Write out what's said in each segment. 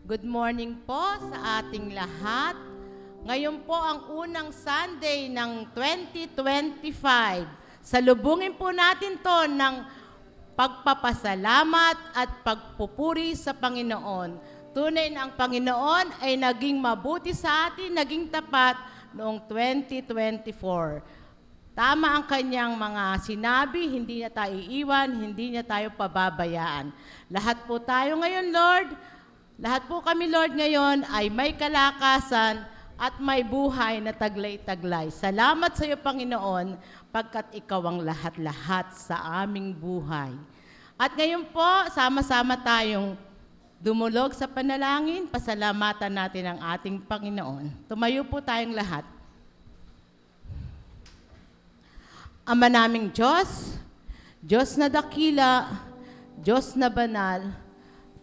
Good morning po sa ating lahat. Ngayon po ang unang Sunday ng 2025. Salubungin po natin to ng pagpapasalamat at pagpupuri sa Panginoon. Tunay na ang Panginoon ay naging mabuti sa atin, naging tapat noong 2024. Tama ang kanyang mga sinabi, hindi niya tayo iiwan, hindi niya tayo pababayaan. Lahat po tayo ngayon, Lord, lahat po kami, Lord, ngayon ay may kalakasan at may buhay na taglay-taglay. Salamat sa iyo, Panginoon, pagkat ikaw ang lahat-lahat sa aming buhay. At ngayon po, sama-sama tayong dumulog sa panalangin, pasalamatan natin ang ating Panginoon. Tumayo po tayong lahat. Ama naming Diyos, Diyos na dakila, Diyos na banal,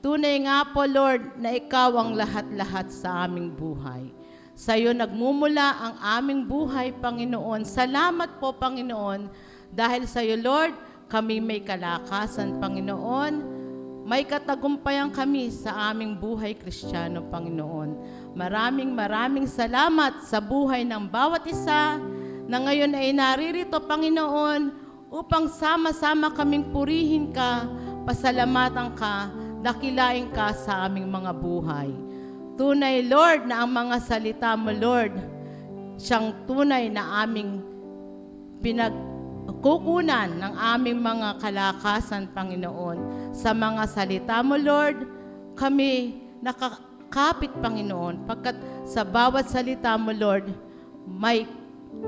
tunay nga po, Lord, na ikaw ang lahat-lahat sa aming buhay. Sa iyo nagmumula ang aming buhay, Panginoon. Salamat po, Panginoon, dahil sa iyo, Lord, kami may kalakasan, Panginoon. May katagumpayan kami sa aming buhay Kristiyano, Panginoon. Maraming salamat sa buhay ng bawat isa na ngayon ay naririto, Panginoon, upang sama-sama kaming purihin ka, pasalamatan ka, dakilain ka sa aming mga buhay. Tunay, Lord, na ang mga salita mo, Lord, siyang tunay na aming pinagkukunan ng aming mga kalakasan, Panginoon. Sa mga salita mo, Lord, kami nakakapit, Panginoon, pagkat sa bawat salita mo, Lord, may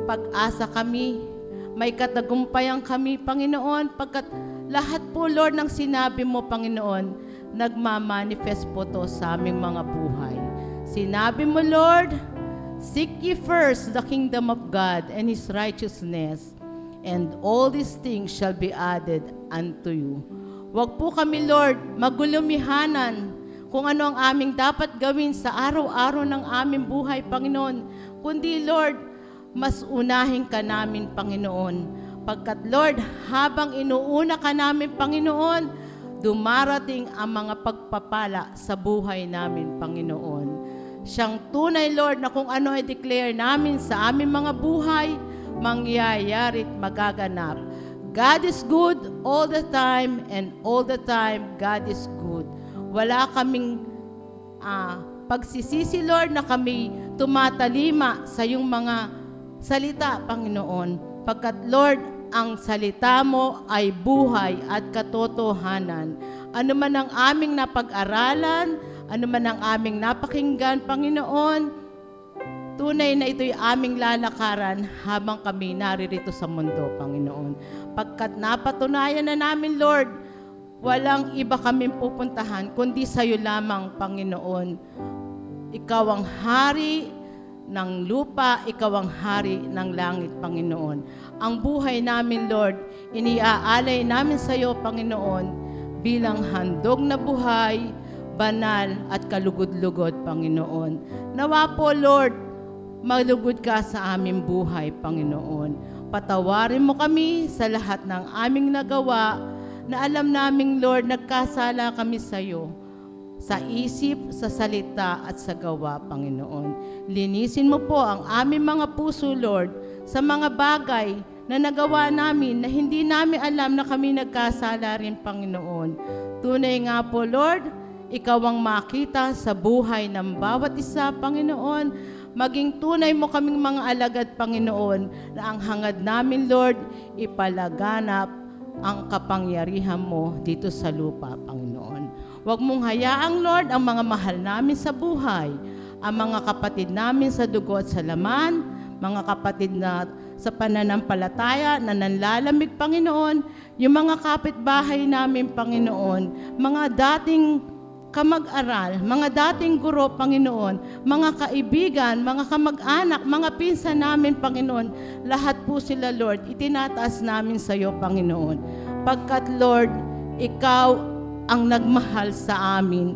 pag-asa kami, may katagumpayan kami, Panginoon, pagkat lahat po, Lord, ng sinabi mo, Panginoon, nagmamanifest po to sa aming mga buhay. Sinabi mo, Lord, seek ye first the kingdom of God and His righteousness, and all these things shall be added unto you. Huwag po kami, Lord, magulumihanan kung ano ang aming dapat gawin sa araw-araw ng aming buhay, Panginoon, kundi, Lord, mas unahin ka namin, Panginoon. Pagkat, Lord, habang inuuna ka namin, Panginoon, dumarating ang mga pagpapala sa buhay namin, Panginoon. Siyang tunay, Lord, na kung ano ay declare namin sa aming mga buhay, mangyayari at magaganap. God is good all the time, and all the time, God is good. Wala kaming pagsisisi, Lord, na kami tumatalima sa iyong mga salita, Panginoon. Pagkat, Lord, ang salita mo ay buhay at katotohanan. Ano man ang aming napag-aralan, ano man ang aming napakinggan, Panginoon, tunay na ito'y aming lalakaran habang kami naririto sa mundo, Panginoon. Pagkat napatunayan na namin, Lord, walang iba kaming pupuntahan, kundi sa iyo lamang, Panginoon. Ikaw ang hari ng lupa, ikaw ang hari ng langit, Panginoon. Ang buhay namin, Lord, iniaalay namin sa iyo, Panginoon, bilang handog na buhay, banal at kalugod-lugod, Panginoon. Nawa po, Lord, malugod ka sa aming buhay, Panginoon. Patawarin mo kami sa lahat ng aming nagawa na alam naming, Lord, nagkasala kami sa iyo, sa isip, sa salita at sa gawa, Panginoon. Linisin mo po ang aming mga puso, Lord, sa mga bagay na nagawa namin na hindi namin alam na kami nagkasala rin, Panginoon. Tunay nga po, Lord, ikaw ang makita sa buhay ng bawat isa, Panginoon. Maging tunay mo kaming mga alagad, Panginoon, na ang hangad namin, Lord, ipalaganap ang kapangyarihan mo dito sa lupa, Panginoon. Huwag mong hayaang, Lord, ang mga mahal namin sa buhay, ang mga kapatid namin sa dugo at sa laman, mga kapatid na sa pananampalataya na nanlalamig, Panginoon, yung mga kapitbahay namin, Panginoon, mga dating kamag-aral, mga dating guro, Panginoon, mga kaibigan, mga kamag-anak, mga pinsan namin, Panginoon, lahat po sila, Lord, itinataas namin sa iyo, Panginoon. Pagkat, Lord, ikaw ang nagmahal sa amin.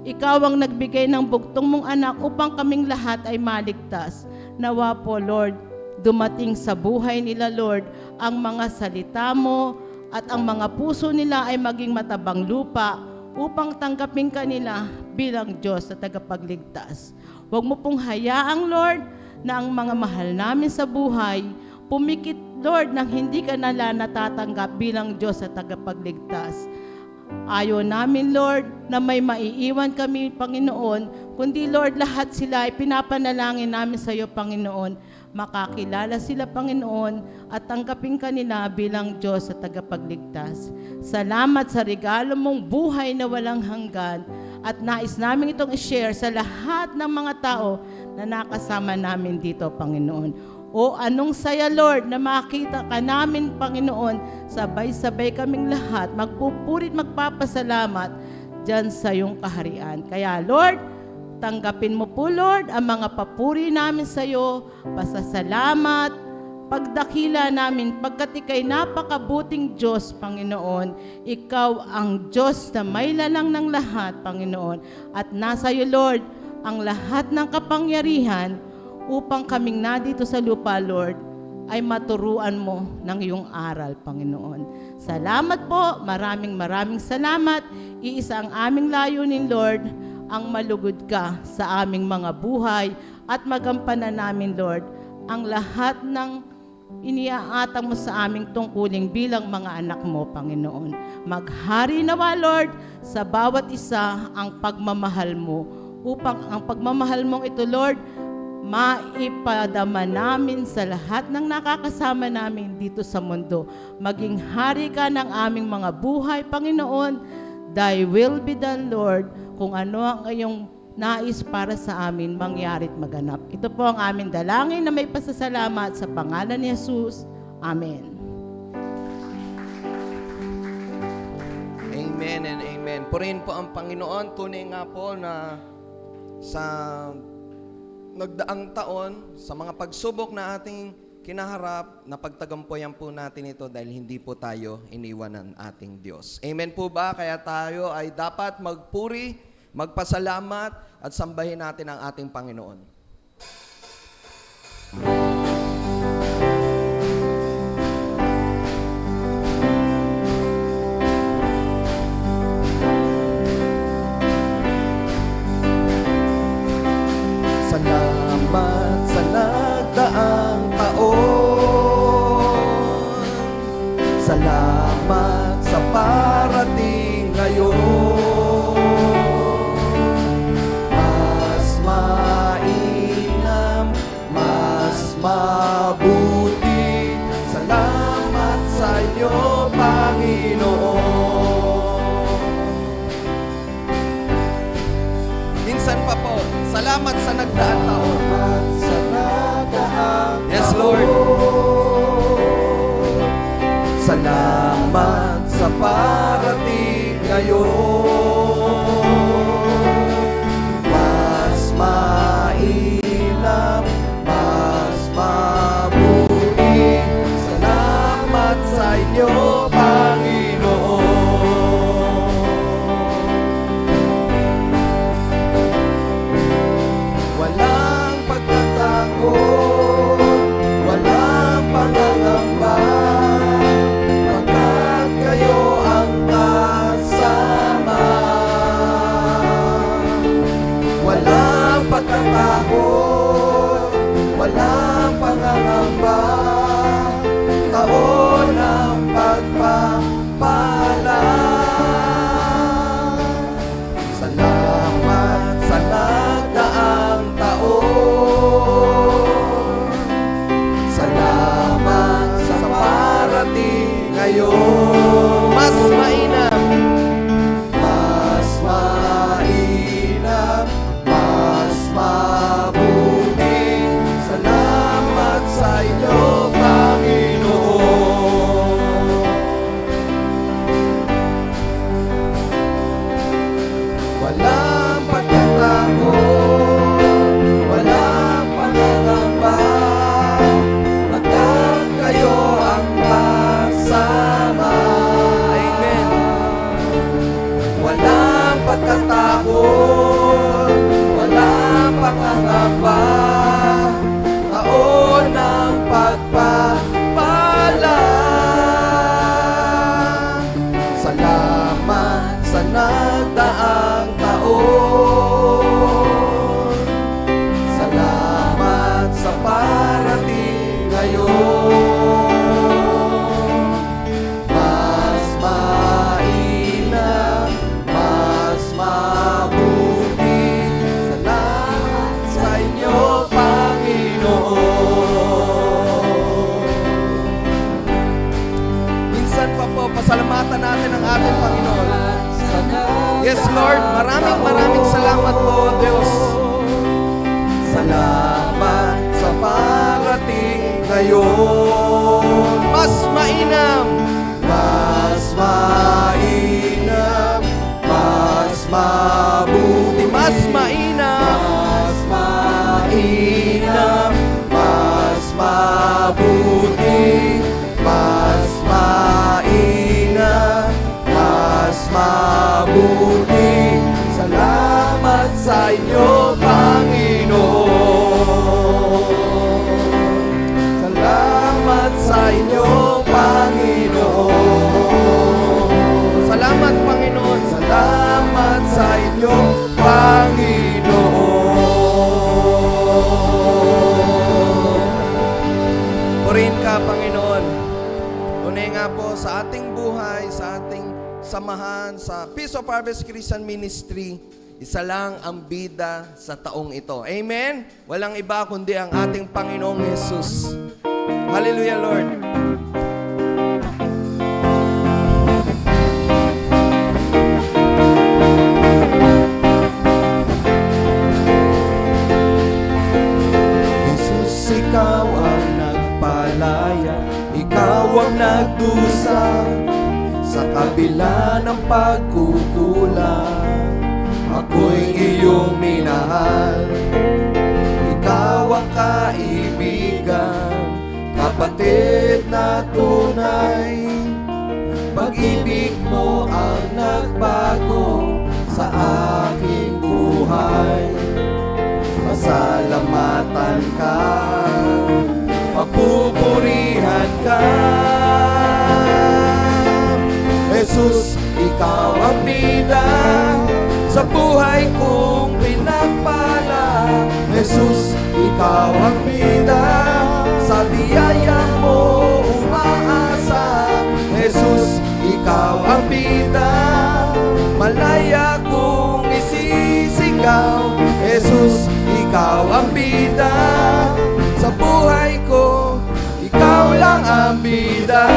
Ikaw ang nagbigay ng bugtong mong anak upang kaming lahat ay maligtas. Nawa po, Lord, dumating sa buhay nila, Lord, ang mga salita mo at ang mga puso nila ay maging matabang lupa upang tanggapin kanila bilang Diyos at tagapagligtas. Huwag mo pong hayaang, Lord, na ang mga mahal namin sa buhay, pumikit, Lord, nang hindi ka nila natatanggap bilang Diyos at tagapagligtas. Ayaw namin, Lord, na may maiiwan kami, Panginoon, kundi, Lord, lahat sila ay pinapanalangin namin sa iyo, Panginoon. Makakilala sila, Panginoon, at tanggapin kanila bilang Diyos at tagapagligtas. Salamat sa regalo mong buhay na walang hanggan, at nais namin itong i-share sa lahat ng mga tao na nakasama namin dito, Panginoon. O anong saya, Lord, na makita ka namin, Panginoon, sabay-sabay kaming lahat, magpupurit, magpapasalamat dyan sa iyong kaharian. Kaya, Lord, tanggapin mo po, Lord, ang mga papuri namin sa iyo, pasasalamat, pagdakila namin, pagkat ika'y napakabuting Diyos, Panginoon. Ikaw ang Diyos na may lalang ng lahat, Panginoon. At nasa iyo, Lord, ang lahat ng kapangyarihan upang kaming nandito sa lupa, Lord, ay maturuan mo ng iyong aral, Panginoon. Salamat po, maraming salamat. Iisa ang aming layunin, Lord, ang malugod ka sa aming mga buhay at magampanan namin, Lord, ang lahat ng iniaatang mo sa aming tungkulin bilang mga anak mo, Panginoon. Maghari nawa, Lord, sa bawat isa ang pagmamahal mo, upang ang pagmamahal mong ito, Lord, maipadama namin sa lahat ng nakakasama namin dito sa mundo. Maging hari ka ng aming mga buhay, Panginoon. Thy will be done, Lord, kung ano ang iyong nais para sa amin, mangyari't maganap. Ito po ang aming dalangin na may pasasalamat sa pangalan ni Jesus. Amen. Amen and amen. Purihin po ang Panginoon. Tunay nga po na sa nagdaang taon, sa mga pagsubok na ating kinaharap, napagtagumpayan po natin ito dahil hindi po tayo iniwan ng ating Diyos. Amen po ba? Kaya tayo ay dapat magpuri, magpasalamat at sambahin natin ang ating Panginoon. Salamat sa nagdaang taon. Salamat sa parating ngayon. Mas mainam, mas mabuti. Salamat sa iyo, Panginoon. Minsan pa po, salamat sa nagdaang taon. Yes, Lord. Salamat sa parating ngayon. Mas mainam, mas mabuti. Salamat sa inyo, Panginoon. Walang pagtatakot, walang pangangamba, pagkat kayo ang kasama. Walang pagtatakot, walang pangangamba, taon ng pagpapala. Salamat sa nagdaang taon. Salamat sa parating ngayon. Mas mainam, mas mainam, mas mabuti. Salamat sa inyo, Panginoon. Walang pagtatakot, walang pangangamba, pagkat kayo ang kasama. Amen. Walang pagtatakot, walang pangangamba, taon ng pagpapala. Salamat sa Salamat po, Diyos. Salamat sa parating ngayon. Mas mainam, mas mainam, mas mabuti, mas mainam, mas mainam, mas mabuti, mas mainam, mas mabuti. Salamat sa inyo, Panginoon. Salamat sa inyo, Panginoon. Salamat, Panginoon. Salamat sa inyo, Panginoon. Purihin ka, Panginoon. Tunay nga po sa ating buhay, sa ating samahan, sa Peace of Harvest Christian Ministry, isa lang ang bida sa taong ito. Amen? Walang iba kundi ang ating Panginoong Jesus. Hallelujah, Lord. Jesus, ikaw ang nagpalaya, ikaw ang nagdusa sa kabila ng pagkukulang. Ako'y iyong minahal, ikaw ang kaibigan, kapatid na tunay. Pag-ibig mo ang nagbago sa aking buhay. Pasalamatan ka, papupurihan ka. Jesus, ikaw ang bida sa buhay kong pinagpala. Jesus, ikaw ang bida, sa biyaya mo umaasa. Jesus, ikaw ang bida, malaya kong isisigaw. Jesus, ikaw ang bida, sa buhay ko, ikaw lang ang bida.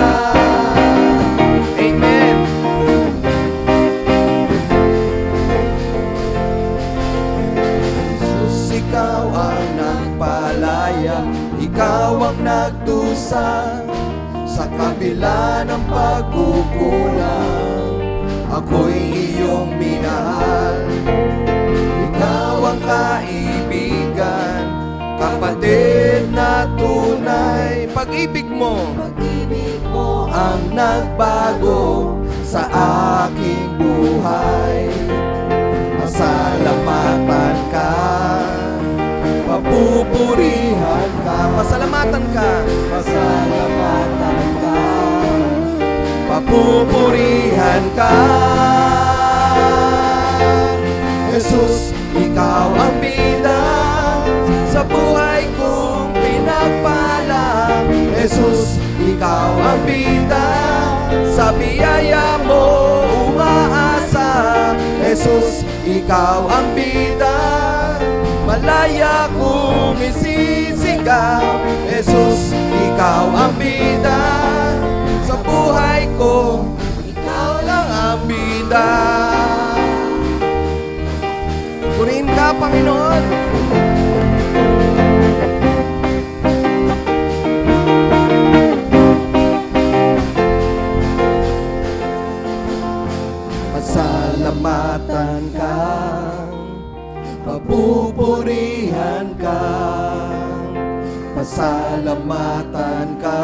Amen. Ikaw ang nagpalaya, ikaw ang nagdusa sa kabila ng pagkukulang. Ako'y iyong minahal, ikaw ang kaibigan, kapatid na tunay. Pag-ibig mo ang nagbago sa aking buhay. Pasalamatan ka, papupurihan ka. Pasalamatan ka, pasalamatan ka, papupurihan ka. Jesus, ikaw ang bida sa buhay kong pinagpala. Jesus, ikaw ang bida, sa biyaya mo umaasa. Jesus, ikaw ang bida, malaya kong isisigaw. Jesus, ikaw ang bida, sa buhay ko, ikaw lang ang bida. Purihin ka, Panginoon. Pasalamatan ka, papupurihan ka. Pasalamatan ka,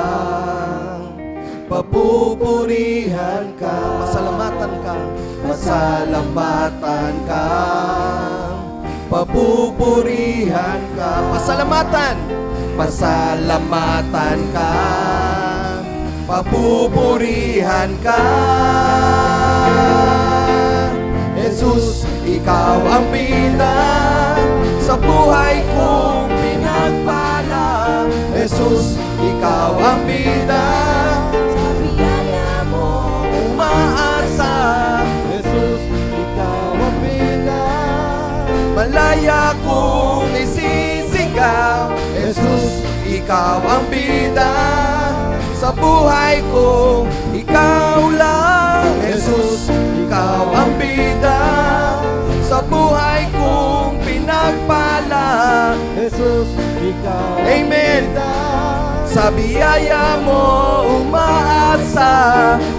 papupurihan ka. Pasalamatan ka, pasalamatan ka, papupurihan ka. Pasalamatan, pasalamatan ka, papupurihan ka. Jesus, ikaw ang bida sa buhay kong pinagpala. Jesus, ikaw ang bida, sa biyaya mo umaasa. Jesus, ikaw ang bida, malaya kong isisigaw. Jesus, ikaw ang bida, sa buhay ko, ikaw lang. Jesus, ikaw ang bida, sa buhay ko, pagpala. Jesus, ikaw ang Amen. bida. Sa biyaya mo umaasa,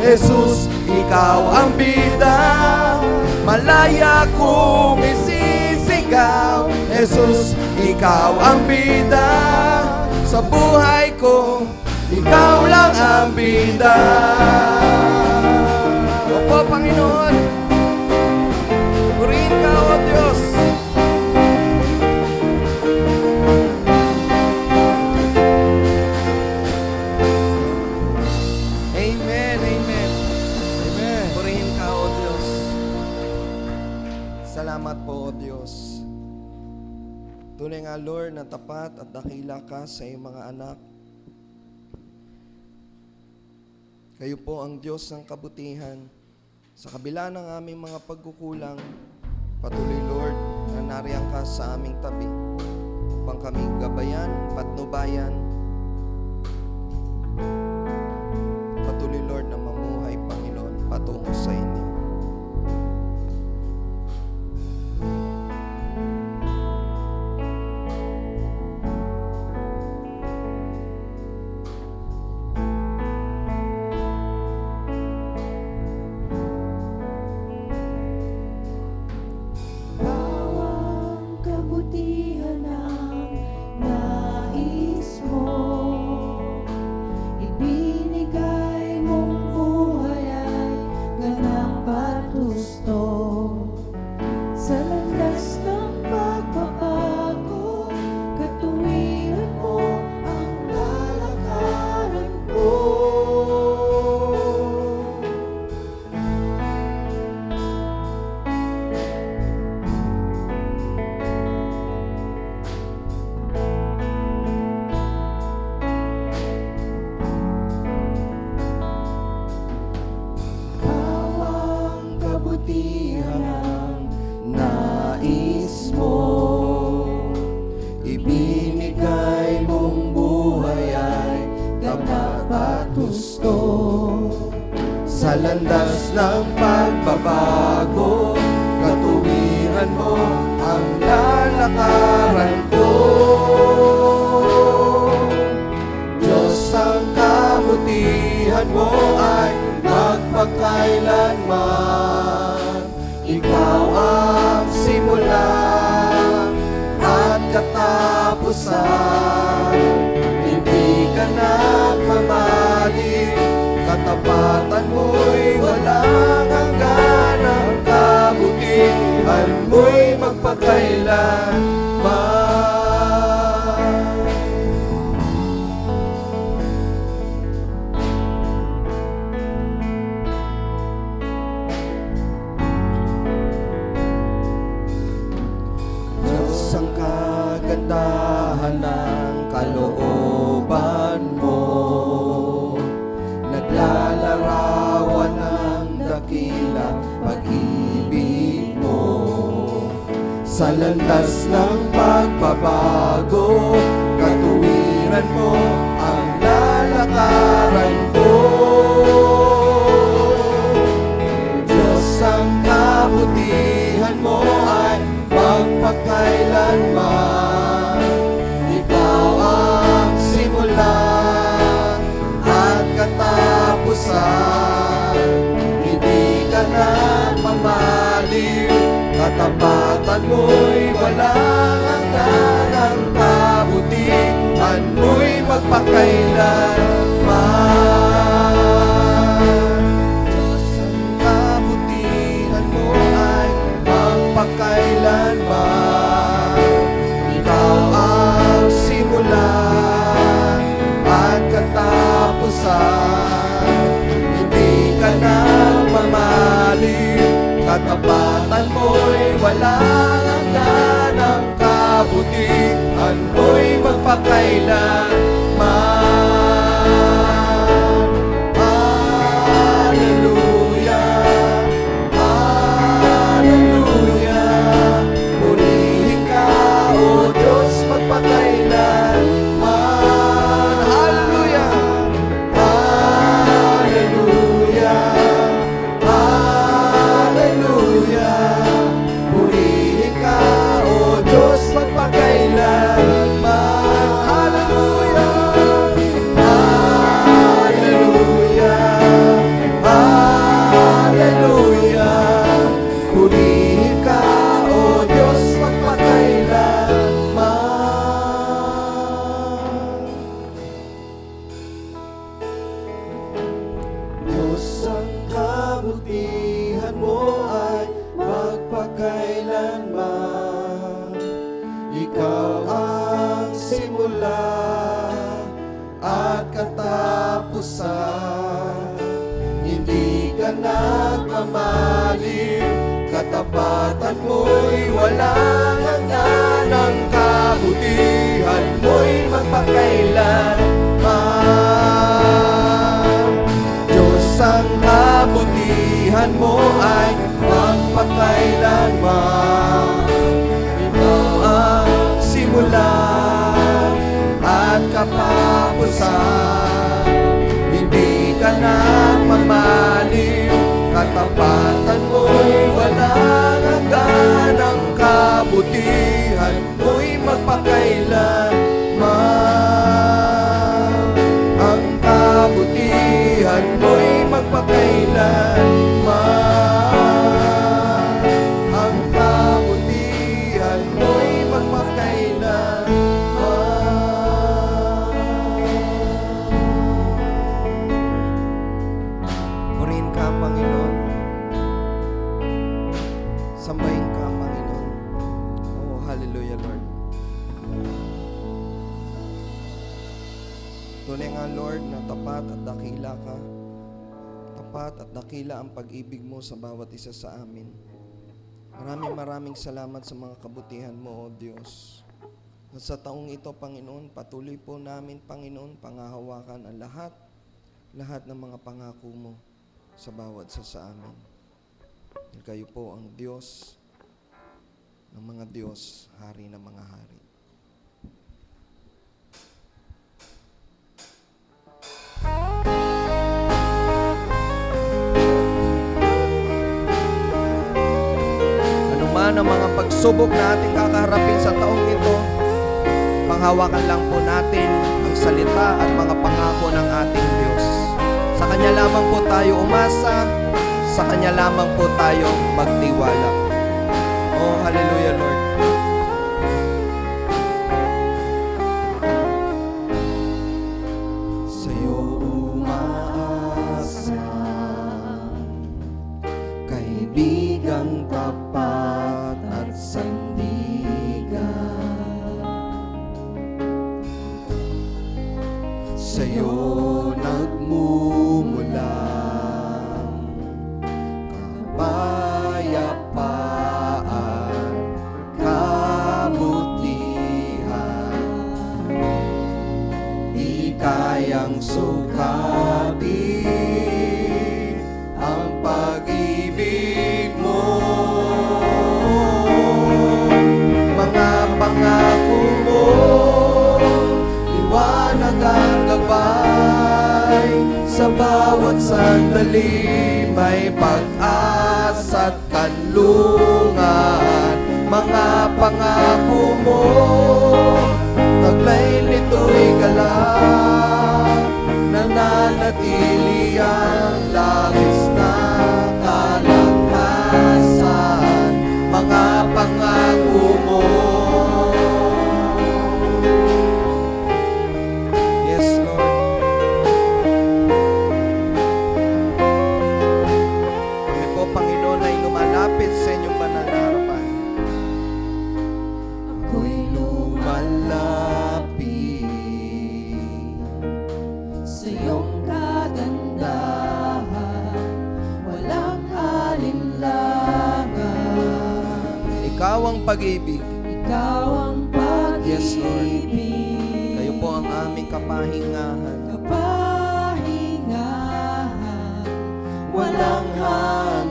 Jesus, ikaw ang bida. Malaya kong isisigaw, Jesus, ikaw ang bida. Sa buhay ko, ikaw lang ang bida. Opo, Panginoon, purihin ka, O Diyos. Amen, amen. Amen. Purihin ka, O Diyos. Salamat po, O Diyos. Tunay nga, Lord, na tapat at dakila ka sa iyong mga anak. Kayo po ang Diyos ng kabutihan. Sa kabila ng aming mga pagkukulang, patuloy, Lord, na nariyan ka sa aming tabi upang kami gabayan, patnubayan. Patuloy, Lord, na mamuhay, Panginoon, patungo sa inyo. Bawang kabutihan ng nais mo, ibinigay mong buhay ay ganap at gusto. Sa landas ng pagbabago, katuwiran mo ang lalakaran ko. Bawang kabutihan ng nais mo, ibinigay mong buhay ay ganap at gusto. Sa landas ng pagbabago, katuwiran mo ang lalakaran ko. Diyos, ang kabutihan mo ay magpakailanman. Ikaw ang simula at katapusan. Hindi ka nagmamali, katapatan mo'y walang hanggan. Ang kabutihan mo'y magpakailanman. Diyos, ang kagandahan ng kalooban mo, naglalarawan ng dakila pag-ibig mo. Sa landas ng pagbabago, katuwiran mo ang lalakaran ko. Diyos, ang kabutihan mo ay magpakailanman. Ikaw ang simula at katapusan. Hindi ka nagmamali, katapatan mo'y walang hanggan. Ang kabutihan mo'y magpakailanman. Diyos, ang kabutihan mo ay magpakailanman. Ikaw ang simula at katapusan. Hindi ka nagmamali, katapatan mo'y walang hanggan. Ang kabutihan mo'y magpakailanman. Hallelujah, hallelujah. Purihin ka, O Diyos, magpakailanman. Hallelujah, hallelujah, hallelujah. Purihin ka, O Diyos, simula at katapusan. Hindi ka nagmamalim, katapatan mo'y walang hanggan, ang kabutihan mo'y magpakailanman. Diyos, ang kabutihan mo ay magpakailanman. Ito ang simula at katapusan. Hindi ka nagmamalim, katapatan mo'y walang hanggan, ang kabutihan mo'y magpakailanman. Ang kabutihan mo'y magpakailanman. Ang kabutihan mo'y magpakailanman. Purihin ka, Panginoon. Sambahin ka, Panginoon. Oh, hallelujah, Lord. Tunay nga, Lord, na tapat at dakila ka. Tapat at dakila ang pag-ibig mo sa bawat isa sa amin. Maraming salamat sa mga kabutihan mo, O Diyos. At sa taong ito, Panginoon, patuloy po namin, Panginoon, pangahawakan ang lahat ng mga pangako mo sa bawat isa sa amin. Dahil kayo po ang Diyos ng mga Diyos, Hari ng mga hari. Ano man ang mga pagsubok na ating kakaharapin sa taong ito, panghawakan lang po natin ang salita at mga pangako ng ating Diyos. Sa Kanya lamang po tayo umasa, sa Kanya lamang po tayo magtiwala. Oh, hallelujah, Lord. Sa'yo umaasa, kaibigang tapat at sandigan. Sa'yo nagmumulang kapayapaan, kabutihan. Di kayang sukatin ang pag-ibig mo. Mga pangako mo, liwanag ang gabay. Sa bawat sandali may pag-asa at kanlungan. Mga pangako mo, taglay nito'y galak, nananatili ang labis na kalakasan. Mga pangako mo. Yes, Lord. Kami po, Panginoon, ay lumalapit sa inyong banal na harapan. Ako'y lumalapit sa iyong kagandahan, walang alinlangan. Ikaw ang pag-ibig. Ikaw ang pag-ibig. Yes, Lord. Kayo po ang aming kapahingahan. Kapahingahan, walang hanggan.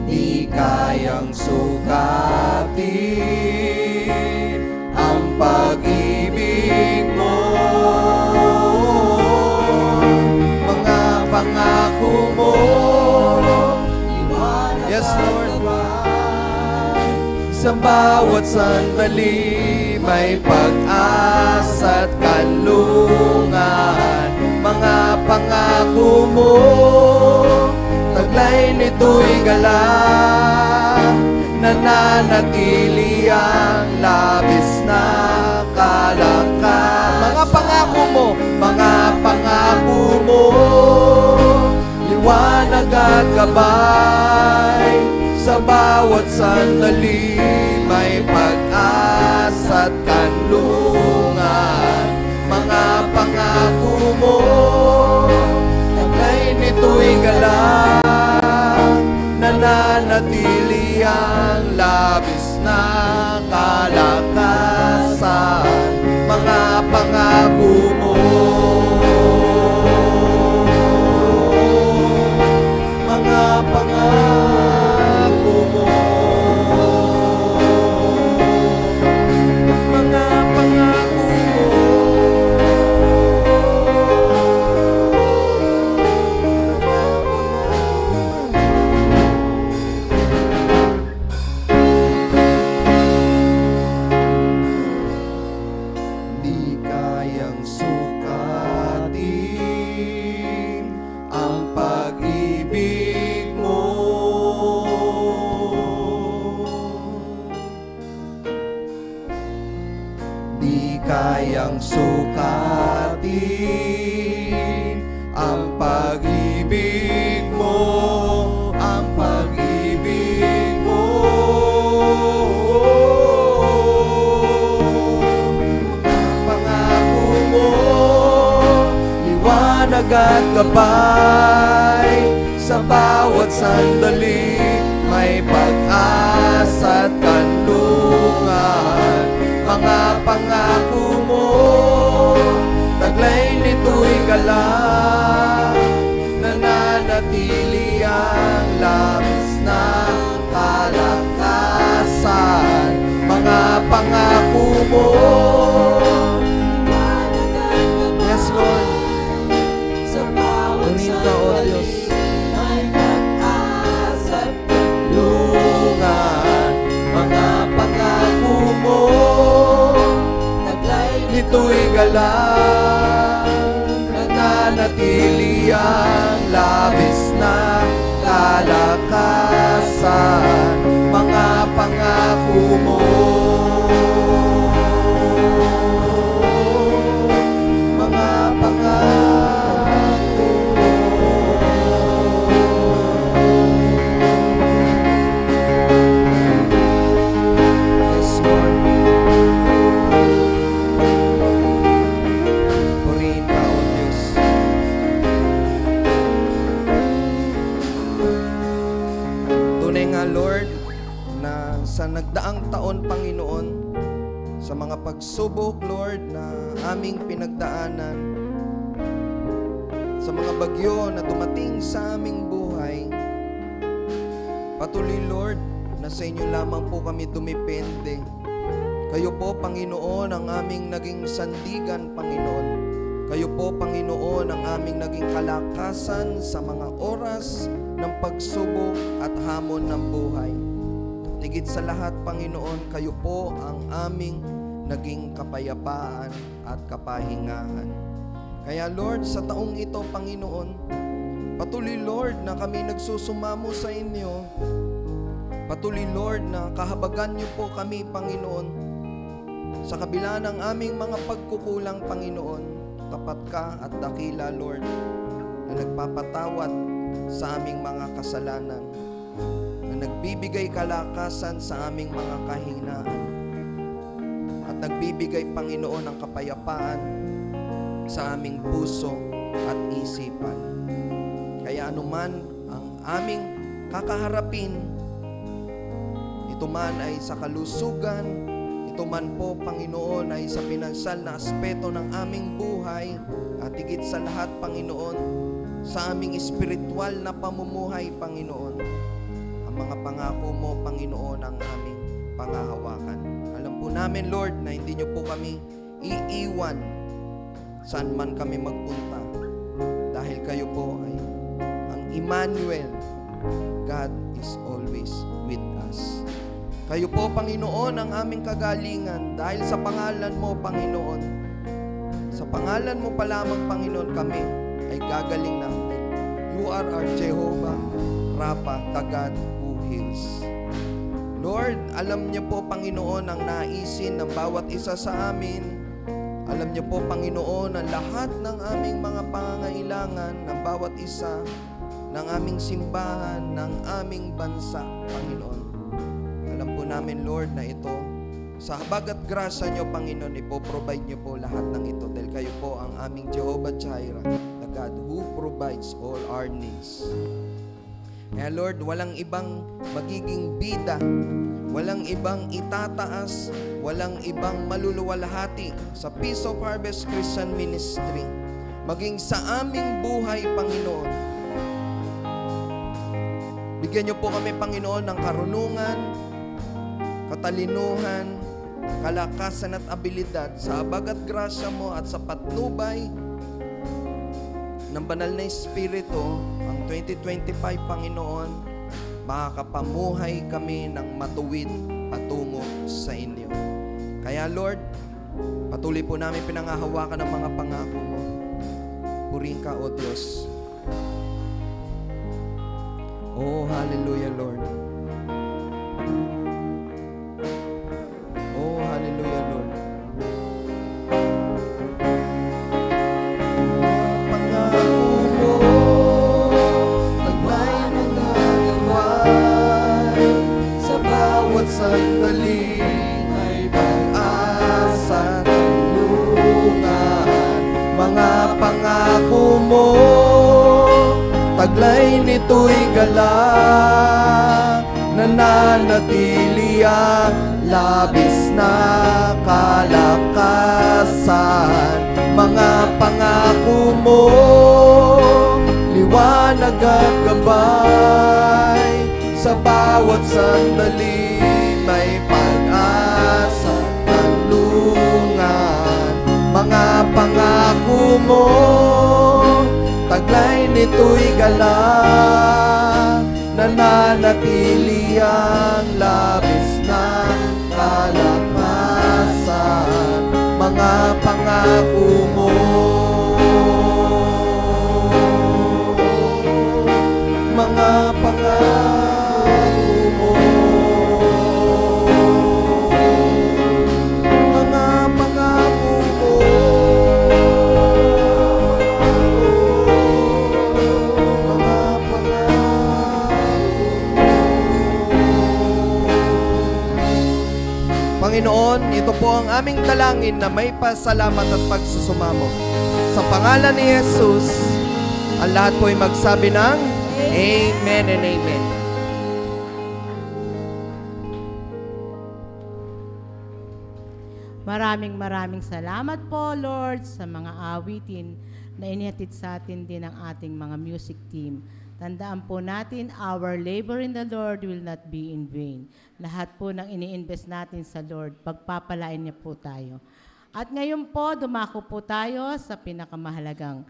Di kayang sukatin ang pag-ibig mo. Mga pangako mo, liwanag Yes, Lord. ang gabay. Sa bawat sandali may pag-asa at kanlungan. Mga pangako mo, taglay nito'y galak, nananatili ang labis na kalakasan. Mga pangako mo, mga pangako mo, liwanag at gabay. Sa bawat sandali may pag-asa di kayang sukatin. Ang pag-ibig mo, ang pag-ibig mo. Ang pangako mo, liwanag at gabay. Sa bawat sandali, may pag-asa at kanlungan. Mga pangako mo, taglay nito'y galang. Nananatili ang labis na kalakasan. Mga pangako mo, yes Lord, Purin ka o Diyos. Lungan, mga pangako mo, nito'y galang. Nananatili ang labis na kalakasan. Mga pangako mo, mga pangako mo. Yes, Lord. Purihin ka, O Diyos. Tunay nga, Lord, na sa nagdaang taon, Panginoon, sa mga pagsubok, Lord, na aming pinagdaanan, sa mga bagyo na dumating sa aming buhay, patuloy, Lord, na sa inyo lamang po kami dumipende. Kayo po, Panginoon, ang aming naging sandigan, Panginoon. Kayo po, Panginoon, ang aming naging kalakasan sa mga oras ng pagsubok at hamon ng buhay. Tigit sa lahat, Panginoon, kayo po ang aming naging kapayapaan at kapahingahan. Kaya, Lord, sa taong ito, Panginoon, patuloy, Lord, na kami nagsusumamo sa inyo. Patuloy, Lord, na kahabagan niyo po kami, Panginoon. Sa kabila ng aming mga pagkukulang, Panginoon, tapat ka at dakila, Lord, na nagpapatawad sa aming mga kasalanan, na nagbibigay kalakasan sa aming mga kahinaan, at nagbibigay, Panginoon, ng kapayapaan sa aming puso at isipan. Kaya anuman ang aming kakaharapin, ito man ay sa kalusugan, ito man po, Panginoon, ay sa pinansal na aspeto ng aming buhay, at higit sa lahat, Panginoon, sa aming espiritual na pamumuhay, Panginoon, ang mga pangako mo, Panginoon, ang aming pangahawakan. Alam po namin, Lord, na hindi niyo po kami iiwan saan man kami magpunta, dahil kayo po ay ang Emmanuel, God is always with us. Kayo po, Panginoon, ang aming kagalingan, dahil sa pangalan mo, Panginoon. Sa pangalan mo pa lamang, Panginoon, kami ay gagaling natin. You are our Jehovah Rapha, the God who heals. Lord, alam niyo po, Panginoon, ang naisin ng bawat isa sa amin. Alam niyo po, Panginoon, ang lahat ng aming mga pangangailangan ng bawat isa, ng aming simbahan, ng aming bansa, Panginoon. Alam po namin, Lord, na ito, sa habag at grasya niyo, Panginoon, ipoprovide niyo po lahat ng ito, dahil kayo po ang aming Jehovah Jireh, the God who provides all our needs. Kaya, Lord, walang ibang magiging bida, walang ibang itataas, walang ibang maluluwalhati sa Peace of Harvest Christian Ministry, maging sa aming buhay, Panginoon. Bigyan niyo po kami, Panginoon, ng karunungan, katalinuhan, kalakasan at abilidad sa habag at grasya mo at sa patnubay ng banal na Espiritu. Ang 2025, Panginoon, makakapamuhay kami ng matuwid patungo sa inyo. Kaya, Lord, patuloy po namin pinangahawakan ng mga pangako mo. Purihin ka, O Diyos. Oh, hallelujah, Lord. Oh, hallelujah, Lord. taglay nito'y galak, nananatili ang labis na kalakasan. Mga pangako mo, liwanag at gabay, sa bawat sandali may pag-asa at kanlungan. Mga pangako mo, taglay nito'y galak, nananatili ang labis na kalakasan. Mga pangako mo, mga pangako mo, mga pangako mo, mga Panginoon, ito po ang aming dalangin na may pasalamat at pagsusumamo. Sa pangalan ni Jesus, ang lahat po ay magsabi ng Amen and Amen. Maraming salamat po, Lord, sa mga awitin na inihatid sa atin din ng ating mga music team. Tandaan po natin, our labor in the Lord will not be in vain. Lahat po ng ini-invest natin sa Lord, pagpapalain niya po tayo. At ngayon po, dumako po tayo sa pinakamahalagang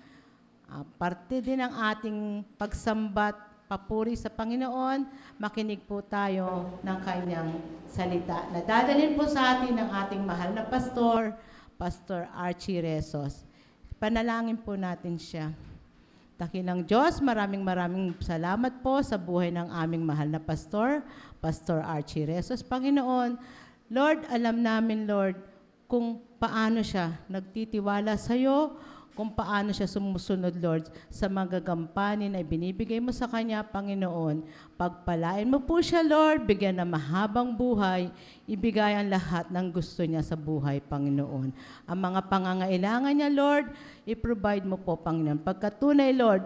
parte din ng ating pagsambat, papuri sa Panginoon. Makinig po tayo ng kanyang salita na dadalhin po sa atin ng ating mahal na pastor, Pastor Archie Rezos. Panalangin po natin siya. Dakilang Diyos, maraming salamat po sa buhay ng aming mahal na pastor, Pastor Archie Rezos. Panginoon, Lord, alam namin, Lord, kung paano siya nagtitiwala sa iyo, kung paano siya sumusunod, Lord, sa magagampanin na ibinibigay mo sa kanya, Panginoon. Pagpalain mo po siya, Lord, bigyan ng mahabang buhay, ibigay ang lahat ng gusto niya sa buhay, Panginoon. Ang mga pangangailangan niya, Lord, i-provide mo po, Panginoon. Pagkatunay, Lord,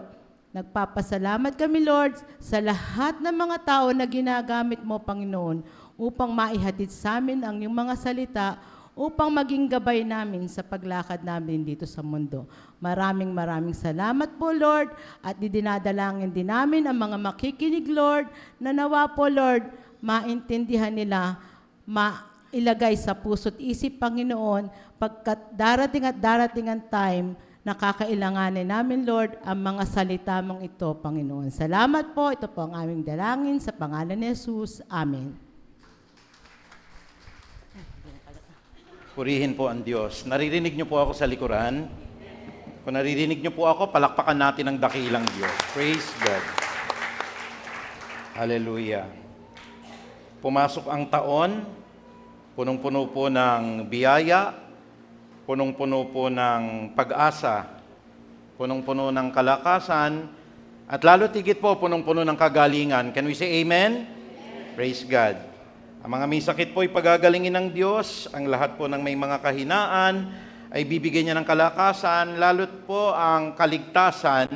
nagpapasalamat kami, Lord, sa lahat ng mga tao na ginagamit mo, Panginoon, upang maihatid sa amin ang iyong mga salita, upang maging gabay namin sa paglakad namin dito sa mundo. Maraming salamat po, Lord, at dinadalangin din namin ang mga makikinig, Lord, na nawa po, Lord, maintindihan nila, mailagay sa puso't isip, Panginoon, pagkat darating ang time na kakailanganin namin, Lord, ang mga salita mong ito, Panginoon. Salamat po, ito po ang aming dalangin sa pangalan ni Jesus. Amen. Purihin po ang Diyos. Naririnig niyo po ako sa likuran? Kung naririnig niyo po ako, palakpakan natin ang dakilang Diyos. Praise God. Hallelujah. Pumasok ang taon, punong-puno po ng biyaya, punong-puno po ng pag-asa, punong-puno ng kalakasan, at lalo tigit po, punong-puno ng kagalingan. Can we say amen? Praise God. Ang mga may sakit po ay pagagalingin ng Diyos. Ang lahat po ng may mga kahinaan ay bibigyan niya ng kalakasan. Lalo't po ang kaligtasan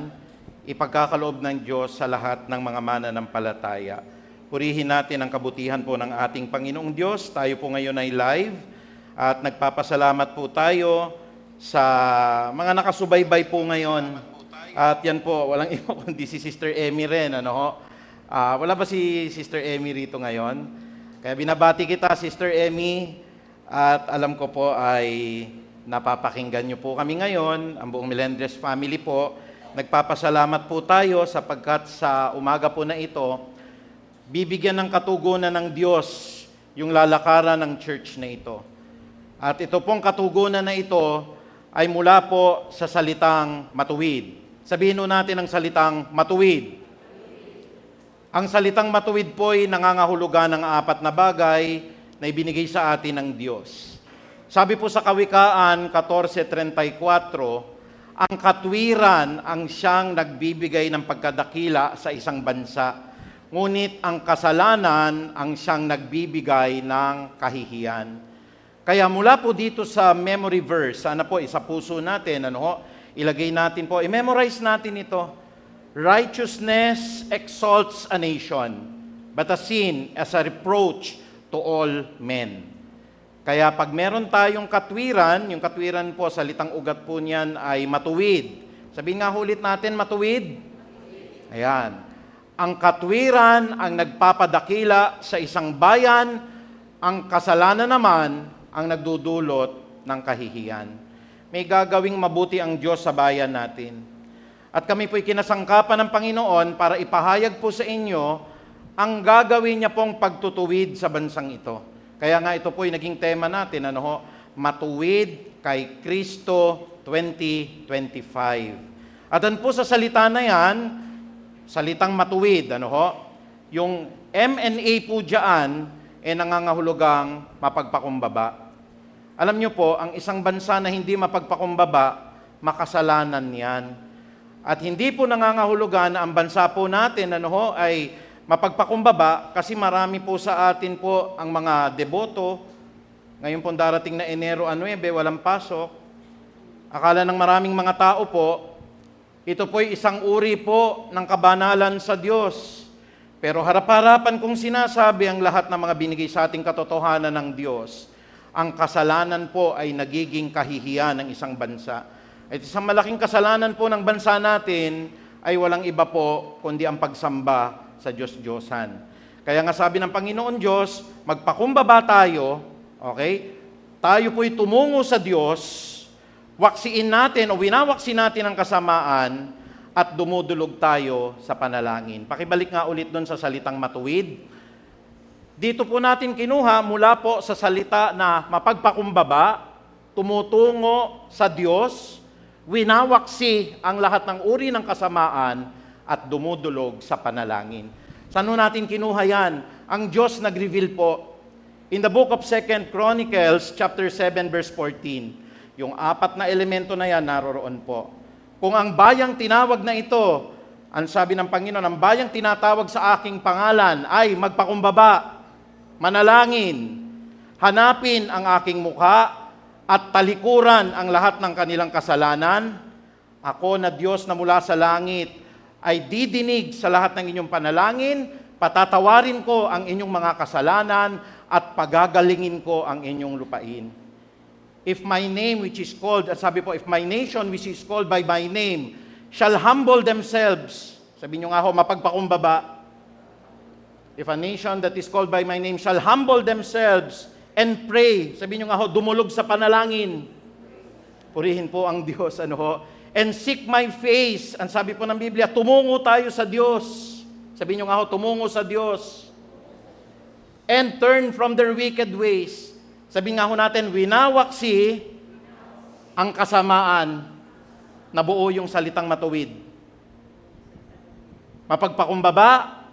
ipagkakaloob ng Diyos sa lahat ng mga mananampalataya. Purihin natin ang kabutihan po ng ating Panginoong Diyos. Tayo po ngayon ay live at nagpapasalamat po tayo sa mga nakasubaybay po ngayon. At yan po, walang iba kundi si Sister Emmy rin. Wala ba si Sister Emmy rito ngayon? Kaya binabati kita, Sister Emmy, at alam ko po ay napapakinggan niyo po kami ngayon, ang buong Melendres family po. Nagpapasalamat po tayo sapagkat sa umaga po na ito, bibigyan ng katugunan ng Diyos yung lalakaran ng church na ito. At ito pong katugunan na ito ay mula po sa salitang matuwid. Sabihin natin ang salitang matuwid. Ang salitang matuwid po ay nangangahulugan ng 4 na bagay na ibinigay sa atin ng Diyos. Sabi po sa Kawikaan 14:34, ang katwiran ang siyang nagbibigay ng pagkadakila sa isang bansa, ngunit ang kasalanan ang siyang nagbibigay ng kahihiyan. Kaya mula po dito sa memory verse, sana po isa puso natin, ilagay natin po, i-memorize natin ito. righteousness exalts a nation, but a sin as a reproach to all men. Kaya pag meron tayong katwiran, yung katwiran po, salitang ugat po niyan ay matuwid. Sabihin nga ulit natin, matuwid. Ayan. Ang katwiran ang nagpapadakila sa isang bayan, ang kasalanan naman ang nagdudulot ng kahihiyan. May gagawing mabuti ang Diyos sa bayan natin. At kami po'y kinasangkapan ng Panginoon para ipahayag po sa inyo ang gagawin niya pong pagtutuwid sa bansang ito. Kaya nga ito po'y naging tema natin, matuwid kay Kristo 2025. At po sa salita na yan, salitang matuwid, yung M&A po dyan, nangangahulugang mapagpakumbaba. Alam niyo po, ang isang bansa na hindi mapagpakumbaba, makasalanan yan. At hindi po nangangahulugan na ang bansa po natin ay mapagpakumbaba kasi marami po sa atin po ang mga deboto. Ngayon po darating na Enero 9, walang pasok. Akala ng maraming mga tao po, ito po'y isang uri po ng kabanalan sa Diyos. Pero harap-harapan kong sinasabi ang lahat ng mga binigay sa ating katotohanan ng Diyos. Ang kasalanan po ay nagiging kahihiyan ng isang bansa. At isang malaking kasalanan po ng bansa natin ay walang iba po kundi ang pagsamba sa Diyos-Diyosan. Kaya nga sabi ng Panginoon Diyos, magpakumbaba tayo, okay? Tayo po'y tumungo sa Diyos, waksiin natin o winawaksi natin ang kasamaan at dumudulog tayo sa panalangin. Pakibalik nga ulit doon sa salitang matuwid. Dito po natin kinuha mula po sa salita na mapagpakumbaba, tumutungo sa Diyos, winawaksi ang lahat ng uri ng kasamaan at dumudulog sa panalangin. Saan natin kinuha yan? Ang Diyos nag-reveal po. In the book of 2 Chronicles, chapter 7, verse 14, yung 4 na elemento na yan naroroon po. Kung ang bayang tinawag na ito, ang sabi ng Panginoon, ang bayang tinatawag sa aking pangalan ay magpakumbaba, manalangin, hanapin ang aking mukha, at talikuran ang lahat ng kanilang kasalanan, ako na Diyos na mula sa langit ay didinig sa lahat ng inyong panalangin, patatawarin ko ang inyong mga kasalanan at pagagalingin ko ang inyong lupain. If my name which is called, at sabi po, if my nation which is called by my name shall humble themselves, sabi nyo nga mapagpakumbaba, if a nation that is called by my name shall humble themselves and pray, sabi nyo nga dumulog sa panalangin. Purihin po ang Diyos, and seek my face. Ang sabi po ng Biblia, tumungo tayo sa Diyos. Sabi nyo nga tumungo sa Diyos. And turn from their wicked ways. Sabi nga natin, winawaksi ang kasamaan na buo yung salitang matuwid. Mapagpakumbaba,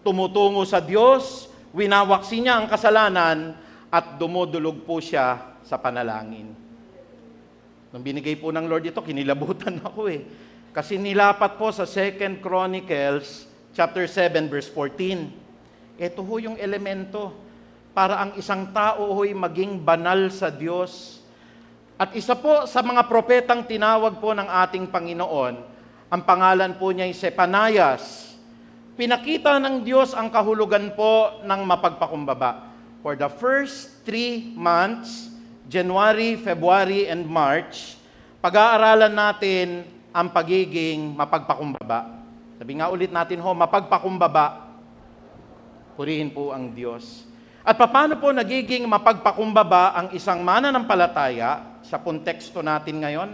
tumutungo sa Diyos, winawaksi niya ang kasalanan, at dumudulog po siya sa panalangin. Nung binigay po ng Lord ito, kinilabutan ako Kasi nilapat po sa 2 Chronicles, chapter 7, verse 14. Ito ho yung elemento para ang isang tao ho'y maging banal sa Diyos. At isa po sa mga propetang tinawag po ng ating Panginoon, ang pangalan po niya ay Sepanias. Pinakita ng Diyos ang kahulugan po ng mapagpakumbaba. For the first 3 months, January, February, and March, pag-aaralan natin ang pagiging mapagpakumbaba. Sabi nga ulit natin mapagpakumbaba. Purihin po ang Diyos. At paano po nagiging mapagpakumbaba ang isang mananampalataya sa konteksto natin ngayon?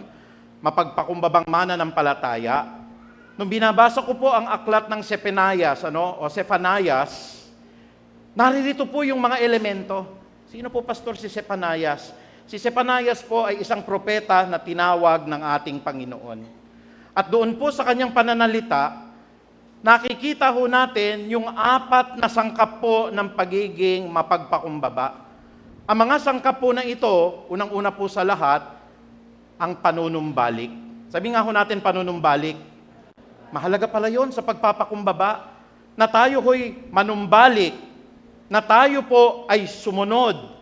Mapagpakumbabang mananampalataya. Nung binabasa ko po ang aklat ng Sepanias, o Sepanias, naririto po yung mga elemento. Sino po pastor si Sepanias? Si Sepanias po ay isang propeta na tinawag ng ating Panginoon. At doon po sa kanyang pananalita, nakikita ho natin yung 4 na sangkap po ng pagiging mapagpakumbaba. Ang mga sangkap po na ito, unang-una po sa lahat, ang panunumbalik. Sabi nga ho natin panunumbalik. Mahalaga pala yon sa pagpapakumbaba na tayo ho'y manumbalik, na tayo po ay sumunod,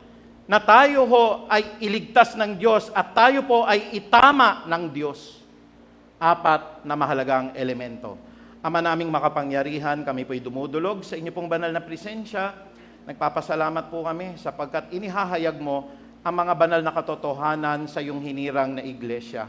na tayo ho ay iligtas ng Diyos at tayo po ay itama ng Diyos. 4 na mahalagang elemento. Ama naming makapangyarihan, kami po'y dumudulog sa inyo pong banal na presensya. Nagpapasalamat po kami sapagkat inihahayag mo ang mga banal na katotohanan sa iyong hinirang na iglesia.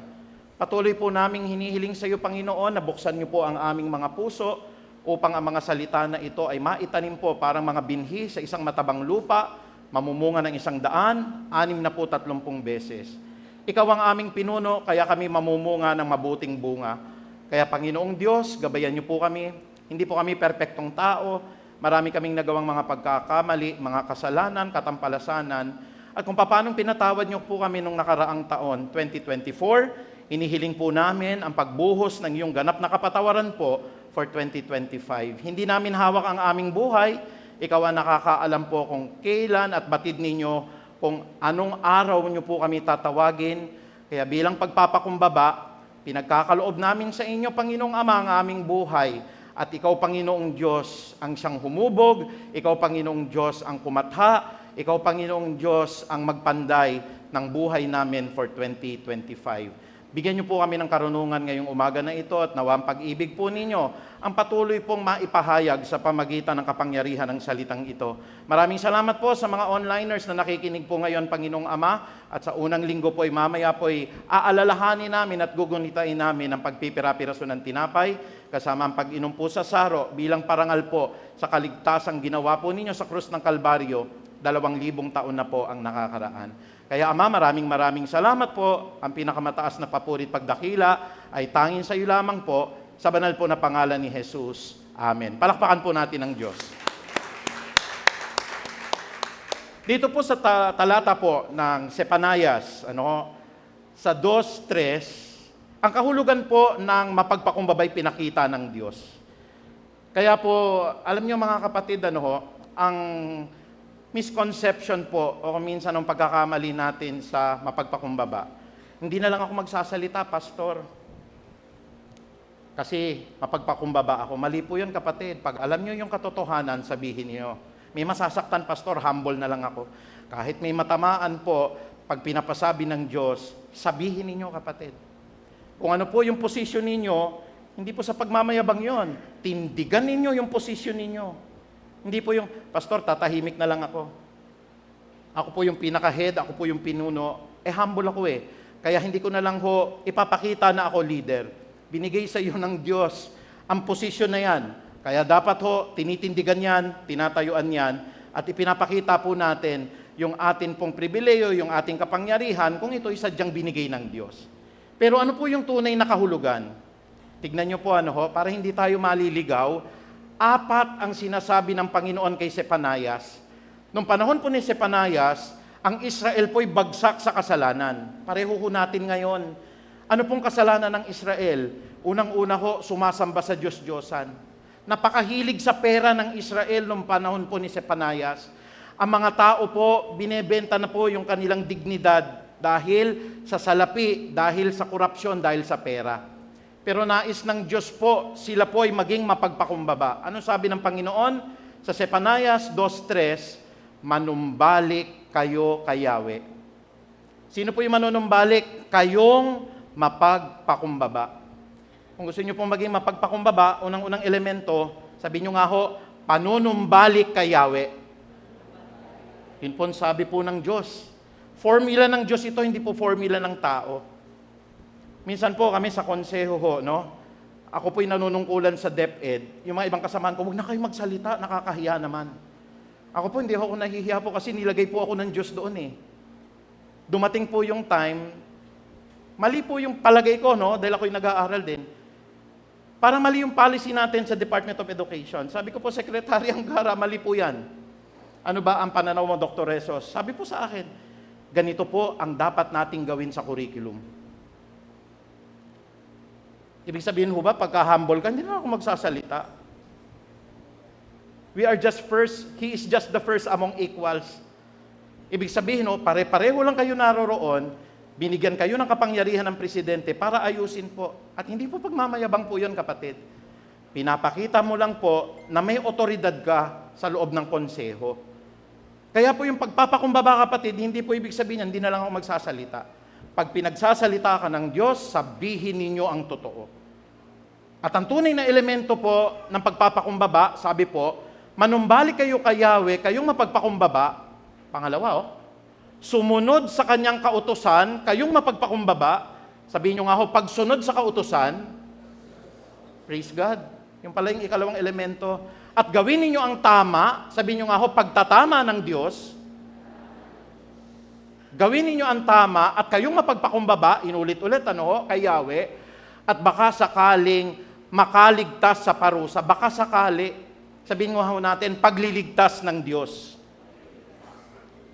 Patuloy po naming hinihiling sa iyo, Panginoon, na buksan niyo po ang aming mga puso upang ang mga salita na ito ay maitanim po parang mga binhi sa isang matabang lupa, mamumunga ng 100, 63 beses. Ikaw ang aming pinuno, kaya kami mamumunga ng mabuting bunga. Kaya Panginoong Diyos, gabayan niyo po kami. Hindi po kami perpektong tao. Marami kaming nagawang mga pagkakamali, mga kasalanan, katampalasanan. At kung paano pinatawad niyo po kami nung nakaraang taon, 2024, inihiling po namin ang pagbuhos ng iyong ganap na kapatawaran po for 2025. Hindi namin hawak ang aming buhay. Ikaw ang nakakaalam po kung kailan at batid ninyo kung anong araw niyo po kami tatawagin. Kaya bilang pagpapakumbaba, pinagkakaloob namin sa inyo, Panginoong Ama, ang aming buhay. At ikaw, Panginoong Diyos, ang siyang humubog. Ikaw, Panginoong Diyos, ang kumatha. Ikaw, Panginoong Diyos, ang magpanday ng buhay namin for 2025. Bigyan niyo po kami ng karunungan ngayong umaga na ito at nawa ang pag-ibig po ninyo ang patuloy pong maipahayag sa pamagitan ng kapangyarihan ng salitang ito. Maraming salamat po sa mga onliners na nakikinig po ngayon, Panginoong Ama, at sa unang linggo po ay mamaya po ay aalalahanin namin at gugunitain namin ang pagpipira-piraso ng tinapay kasama ang pag-inom po sa saro bilang parangal po sa kaligtasang ginawa po ninyo sa krus ng Kalbaryo. 2,000 taon na po ang nakakaraan. Kaya Ama, maraming salamat po. Ang pinakamataas na papuri at pagdakila ay tanging sa iyo lamang po, sa banal po na pangalan ni Jesus. Amen. Palakpakan po natin ang Diyos. Dito po sa talata po ng Sepanayas, sa 2:3, ang kahulugan po ng mapagpakumbabay pinakita ng Diyos. Kaya po, alam niyo mga kapatid, ang misconception po o minsan ang pagkakamali natin sa mapagpakumbaba. Hindi na lang ako magsasalita, Pastor. Kasi mapagpakumbaba ako. Mali po yun, kapatid. Pag alam nyo yung katotohanan, sabihin niyo. May masasaktan, Pastor, humble na lang ako. Kahit may matamaan po, pag pinapasabi ng Diyos, sabihin niyo, kapatid. Kung ano po yung posisyon ninyo, hindi po sa pagmamayabang yon. Tindigan ninyo yung posisyon ninyo. Hindi po yung, Pastor, tatahimik na lang ako. Ako po yung pinaka-head, ako po yung pinuno. Humble ako eh. Kaya hindi ko na lang ipapakita na ako leader. Binigay sa iyo ng Diyos ang posisyon na yan. Kaya dapat tinitindigan yan, tinatayuan yan, at ipinapakita po natin yung atin pong pribileyo, yung ating kapangyarihan, kung ito ay sadyang binigay ng Diyos. Pero ano po yung tunay na kahulugan? Tignan nyo po para hindi tayo maliligaw. 4 ang sinasabi ng Panginoon kay Sepanayas. Noong panahon po ni Sepanayas, ang Israel po'y bagsak sa kasalanan. Pareho ho natin ngayon. Ano pong kasalanan ng Israel? Unang-una sumasamba sa Diyos-Diyosan. Napakahilig sa pera ng Israel noong panahon po ni Sepanayas. Ang mga tao po, binebenta na po yung kanilang dignidad dahil sa salapi, dahil sa korupsyon, dahil sa pera. Pero nais ng Diyos po, sila po ay maging mapagpakumbaba. Ano sabi ng Panginoon? Sa Sepanayas 2:3, manumbalik kayo kay Yahweh. Sino po yung manunumbalik? Kayong mapagpakumbaba. Kung gusto niyo pong maging mapagpakumbaba, unang-unang elemento, sabi niyo nga panunumbalik kay Yahweh. Yun po sabi po ng Diyos. Formula ng Diyos ito, hindi po formula ng tao. Minsan po kami sa konseho ako po'y nanunungkulan sa DepEd. Yung mga ibang kasamahan ko, huwag na kayo magsalita, nakakahiya naman. Ako po, hindi ako nahihiya po kasi nilagay po ako ng Diyos doon eh. Dumating po yung time, mali po yung palagay ko, dahil ako'y nag-aaral din. Parang mali yung policy natin sa Department of Education. Sabi ko po, Secretary Angara, mali po yan. Ano ba ang pananaw mo, Dr. Resos? Sabi po sa akin, ganito po ang dapat nating gawin sa curriculum. Ibig sabihin pagka-humble ka, hindi na ako magsasalita. We are just first, He is just the first among equals. Ibig sabihin, pare-pareho lang kayo naroroon, binigyan kayo ng kapangyarihan ng presidente para ayusin po. At hindi po pagmamayabang po yun, kapatid. Pinapakita mo lang po na may otoridad ka sa loob ng konseho. Kaya po yung pagpapakumbaba, kapatid, hindi po ibig sabihin, hindi na lang ako magsasalita. Pag pinagsasalita ka ng Diyos, sabihin ninyo ang totoo. At ang tunay na elemento po ng pagpapakumbaba, sabi po, manumbalik kayo kay Yahweh, kayong mapagpakumbaba. Pangalawa, sumunod sa kanyang kautusan, kayong mapagpakumbaba. Sabihin nyo nga ho, pagsunod sa kautusan, praise God. Yung pala yung ikalawang elemento. At gawin ninyo ang tama, sabihin nyo nga ho, pagtatama ng Diyos. Gawin ninyo ang tama at kayong mapagpakumbaba, inulit-ulit kay Yahweh, at baka sakaling makaligtas sa parusa. Baka sakali, sabihin nga ho natin, pagliligtas ng Diyos.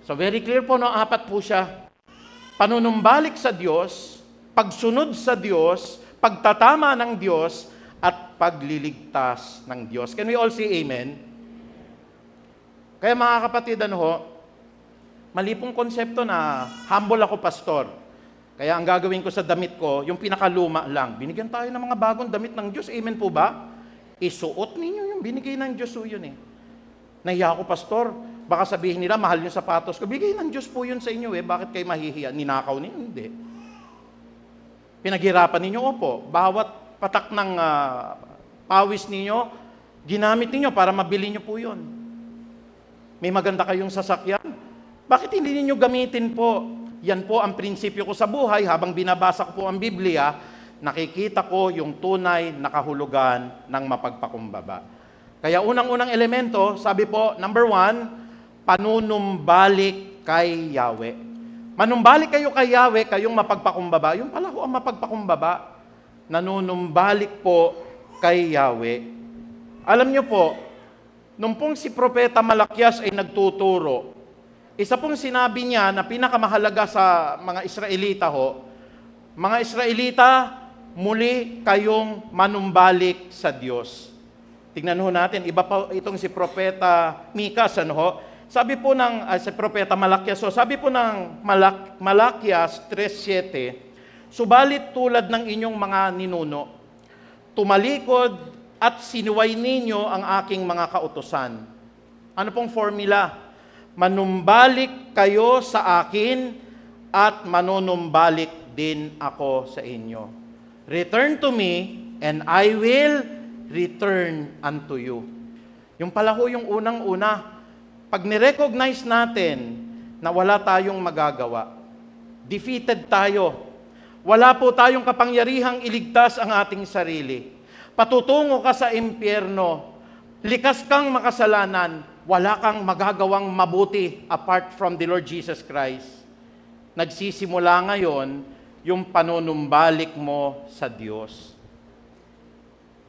So very clear po, apat po siya. Panunumbalik sa Diyos, pagsunod sa Diyos, pagtatama ng Diyos, at pagliligtas ng Diyos. Can we all say amen? Kaya mga kapatid, mali pong konsepto na humble ako, pastor. Kaya ang gagawin ko sa damit ko, yung pinakaluma lang. Binigyan tayo ng mga bagong damit ng Diyos. Amen po ba? Isuot ninyo yung binigay ng Diyos po yun eh. Nahiya ako, pastor. Baka sabihin nila, mahal yung sapatos ko. Bigay ng Diyos po yun sa inyo eh. Bakit kayo mahihiya? Ninakaw ninyo? Hindi. Pinaghirapan ninyo, opo. Bawat patak ng pawis ninyo, ginamit ninyo para mabili nyo po yun. May maganda kayong sasakyan. Bakit hindi ninyo gamitin po? Yan po ang prinsipyo ko sa buhay. Habang binabasa ko po ang Biblia, nakikita ko yung tunay na kahulugan ng mapagpakumbaba. Kaya unang-unang elemento, sabi po, number 1, panunumbalik kay Yahweh. Manumbalik kayo kay Yahweh, kayong mapagpakumbaba. Yung pala ho ang mapagpakumbaba, nanunumbalik po kay Yahweh. Alam niyo po, nung pong si Propeta Malakias ay nagtuturo, isa pong sinabi niya na pinakamahalaga sa mga Israelita mga Israelita, muli kayong manumbalik sa Diyos. Tingnan ho natin, iba pa itong si Propeta Mikas, sabi po ng si Propeta Malakias, sabi po ng Malakias 3:7, subalit tulad ng inyong mga ninuno, tumalikod at sinuway ninyo ang aking mga kautusan. Ano pong formula? Manumbalik kayo sa akin at manunumbalik din ako sa inyo. Return to me and I will return unto you. Yung pala ho yung unang-una, pag nirecognize natin na wala tayong magagawa, defeated tayo, wala po tayong kapangyarihang iligtas ang ating sarili. Patutungo ka sa impyerno. Likas kang makasalanan. Wala kang magagawang mabuti apart from the Lord Jesus Christ. Nagsisimula ngayon yung panunumbalik mo sa Diyos.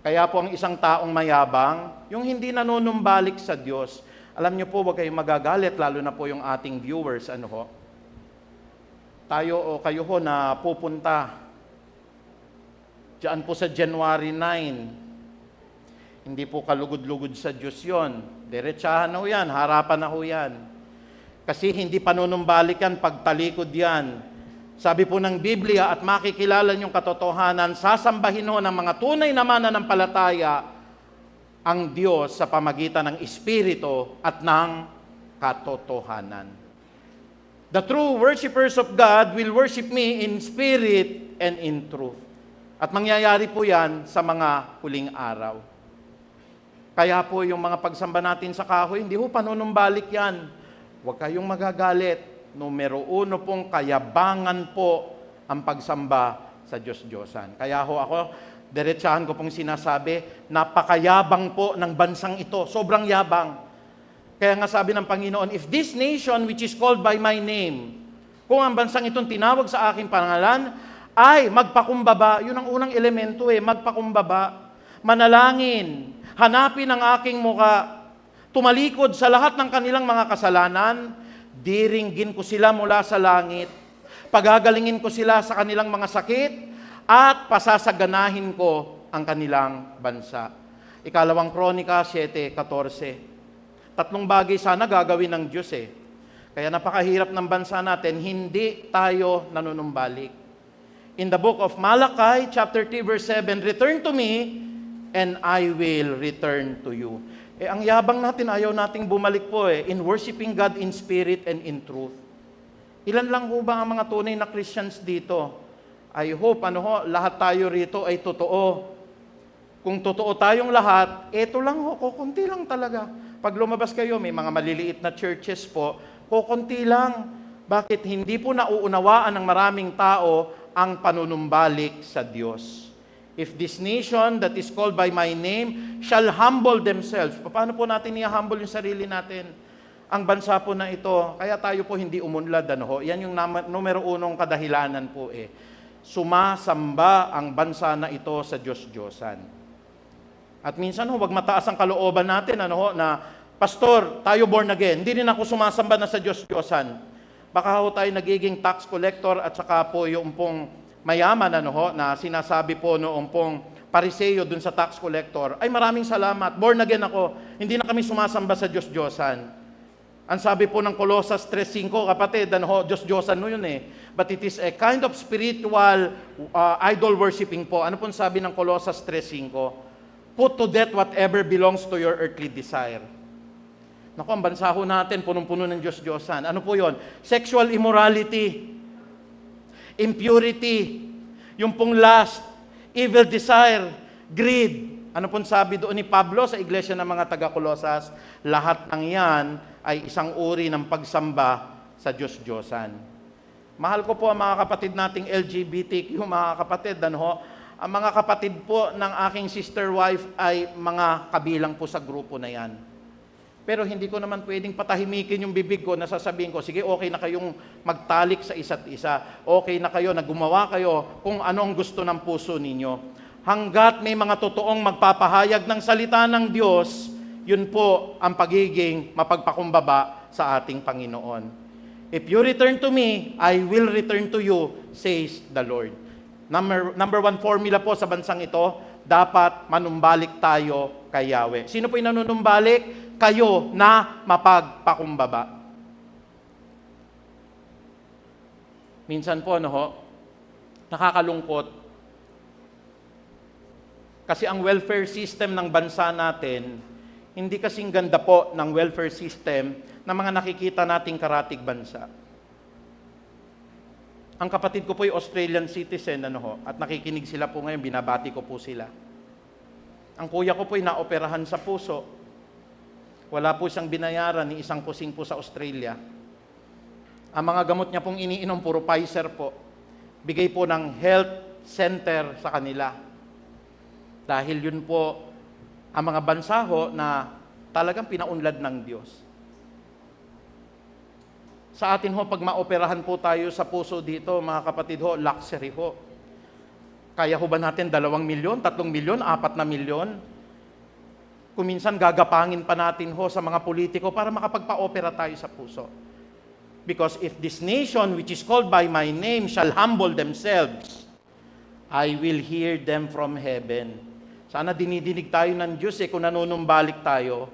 Kaya po ang isang taong mayabang, yung hindi nanunumbalik sa Diyos, alam niyo po, huwag kayong magagalit, lalo na po yung ating viewers, tayo o kayo ho na pupunta diyan po sa January 9. Hindi po kalugod-lugod sa Diyos yon. Diretsahan na ho yan, harapan na ho yan. Kasi hindi panunumbalik yan, pagtalikod yan. Sabi po ng Biblia, at makikilala niyong katotohanan, sasambahin ho ng mga tunay na mananampalataya ang Diyos sa pamagitan ng Espiritu at ng katotohanan. The true worshipers of God will worship me in spirit and in truth. At mangyayari po yan sa mga huling araw. Kaya po yung mga pagsamba natin sa kahoy, hindi ho panunumbalik yan. Huwag kayong magagalit. Numero 1 pong kayabangan po ang pagsamba sa Diyos-Diyosan. Kaya ho ako, diretsahan ko pong sinasabi, napakayabang po ng bansang ito. Sobrang yabang. Kaya nga sabi ng Panginoon, if this nation which is called by my name, kung ang bansang itong tinawag sa aking pangalan, ay magpakumbaba. Yun ang unang elemento magpakumbaba. Manalangin, hanapin ang aking muka, tumalikod sa lahat ng kanilang mga kasalanan, diringgin ko sila mula sa langit, pagagalingin ko sila sa kanilang mga sakit, at pasasaganahin ko ang kanilang bansa. Ikalawang Kronika 7:14. 3 bagay sana gagawin ng Diyos Kaya napakahirap ng bansa natin, hindi tayo nanunumbalik. In the book of Malachi, chapter 3, verse 7, return to me, and I will return to you. Ang yabang natin, ayaw nating bumalik po in worshiping God in spirit and in truth. Ilan lang ho ba ang mga tunay na Christians dito? I hope, lahat tayo rito ay totoo Kung totoo tayong lahat, eto lang ho, kukunti lang talaga. Pag lumabas kayo, may mga maliliit na churches po, kukunti lang. Bakit hindi po nauunawaan ng maraming tao ang panunumbalik sa Diyos? If this nation that is called by my name shall humble themselves. Paano po natin i-humble yung sarili natin? Ang bansa po na ito, kaya tayo po hindi umunlad. Yan yung numero unong kadahilanan po eh. Sumasamba ang bansa na ito sa Diyos-Diyosan. At minsan wag mataas ang kalooban natin na pastor, tayo born again. Hindi rin ako sumasamba na sa Diyos-Diyosan. Baka tayo nagiging tax collector at saka po yung pong mayaman na sinasabi po noong pong pariseyo dun sa tax collector. Ay maraming salamat, born again ako. Hindi na kami sumasamba sa Diyos-Diyosan. Ang sabi po ng Colossus 3:5, kapatid, Diyos-Diyosan no yun eh. But it is a kind of spiritual idol worshiping po. Ano pong sabi ng Colossus 3:5? Put to death whatever belongs to your earthly desire. Naku, ang bansa ho natin, punong-puno ng Diyos-Diyosan. Ano po yon? Sexual immorality, impurity, yung pong lust, evil desire, greed. Ano pong sabi doon ni Pablo sa iglesia ng mga taga-Colosas? Lahat ng yan ay isang uri ng pagsamba sa Diyos-Diyosan. Mahal ko po ang mga kapatid nating LGBTQ, mga kapatid, ang mga kapatid po ng aking sister wife ay mga kabilang po sa grupo na yan. Pero hindi ko naman pwedeng patahimikin yung bibig ko na sasabihin ko, sige, okay na kayong magtalik sa isa't isa. Okay na kayo, na gumawa kayo kung ano ang gusto ng puso ninyo. Hanggat may mga totoong magpapahayag ng salita ng Diyos, yun po ang pagiging mapagpakumbaba sa ating Panginoon. If you return to me, I will return to you, says the Lord. Number one formula po sa bansang ito, dapat manumbalik tayo kay Yahweh. Sino po yung nanunumbalik? Kayo na mapagpakumbaba. Minsan po, nakakalungkot. Kasi ang welfare system ng bansa natin, hindi kasing ganda po ng welfare system ng mga nakikita nating karatig bansa. Ang kapatid ko po ay Australian citizen, at nakikinig sila po ngayon, binabati ko po sila. Ang kuya ko po ay naoperahan sa puso. Wala po siyang binayaran ni isang kusing po sa Australia. Ang mga gamot niya pong iniinom, puro Pfizer po. Bigay po ng health center sa kanila. Dahil yun po ang mga bansa na talagang pinaunlad ng Diyos. Sa atin pag maoperahan po tayo sa puso dito, mga kapatid luxury ho. Kaya ba natin 2 milyon, 3 milyon, 4 na milyon? Kung minsan gagapangin pa natin sa mga politiko para makapagpa-opera tayo sa puso. Because if this nation which is called by my name shall humble themselves, I will hear them from heaven. Sana dinidinig tayo ng Diyos kung nanunumbalik tayo.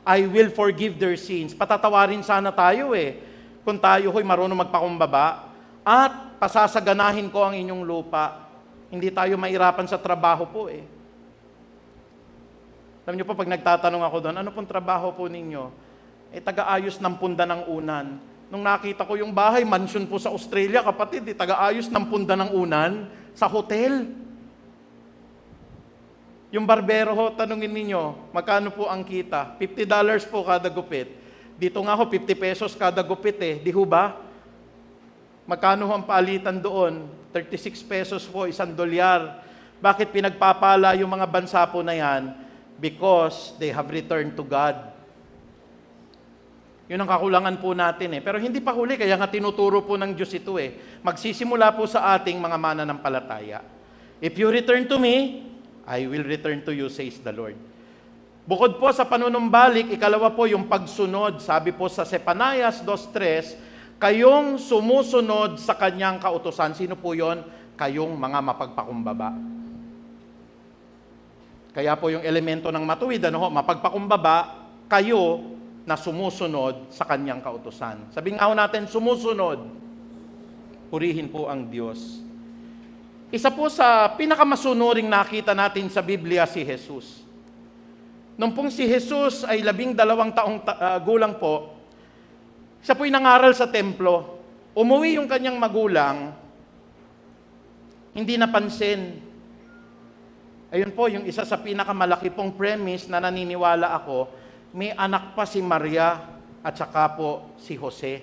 I will forgive their sins. Patatawarin sana tayo kung tayo marunong magpakumbaba at pasasaganahin ko ang inyong lupa. Hindi tayo mahirapan sa trabaho po Alam niyo po, pag nagtatanong ako doon, ano pong trabaho po ninyo? Taga-ayos ng punda ng unan. Nung nakita ko yung bahay, mansion po sa Australia, kapatid, taga-ayos ng punda ng unan sa hotel. Yung barbero tanungin ninyo, magkano po ang kita? $50 po kada gupit. Dito nga 50 pesos kada gupit Di ho ba? Magkano ang palitan doon? 36 pesos po, $1. Bakit pinagpapala yung mga bansa po na yan? Because they have returned to God. Yun ang kakulangan po natin Pero hindi pa huli, kaya nga tinuturo po ng Diyos ito Magsisimula po sa ating mga mananampalataya. If you return to me, I will return to you, says the Lord. Bukod po sa panunumbalik, ikalawa po yung pagsunod. Sabi po sa Zephaniah 2:3, kayong sumusunod sa kanyang kautusan. Sino po yon? Kayong mga mapagpakumbaba. Kaya po yung elemento ng matuwid, mapagpakumbaba, kayo na sumusunod sa kanyang kautusan. Sabihin nga natin, sumusunod. Purihin po ang Diyos. Isa po sa pinakamasunuring nakita natin sa Biblia si Jesus. Nung pong si Jesus ay 12 taong gulang po, siya po'y nangaral sa templo. Umuwi yung kanyang magulang, hindi napansin. Ayun po, yung isa sa pinakamalaki pong premise na naniniwala ako, may anak pa si Maria at saka po si Jose.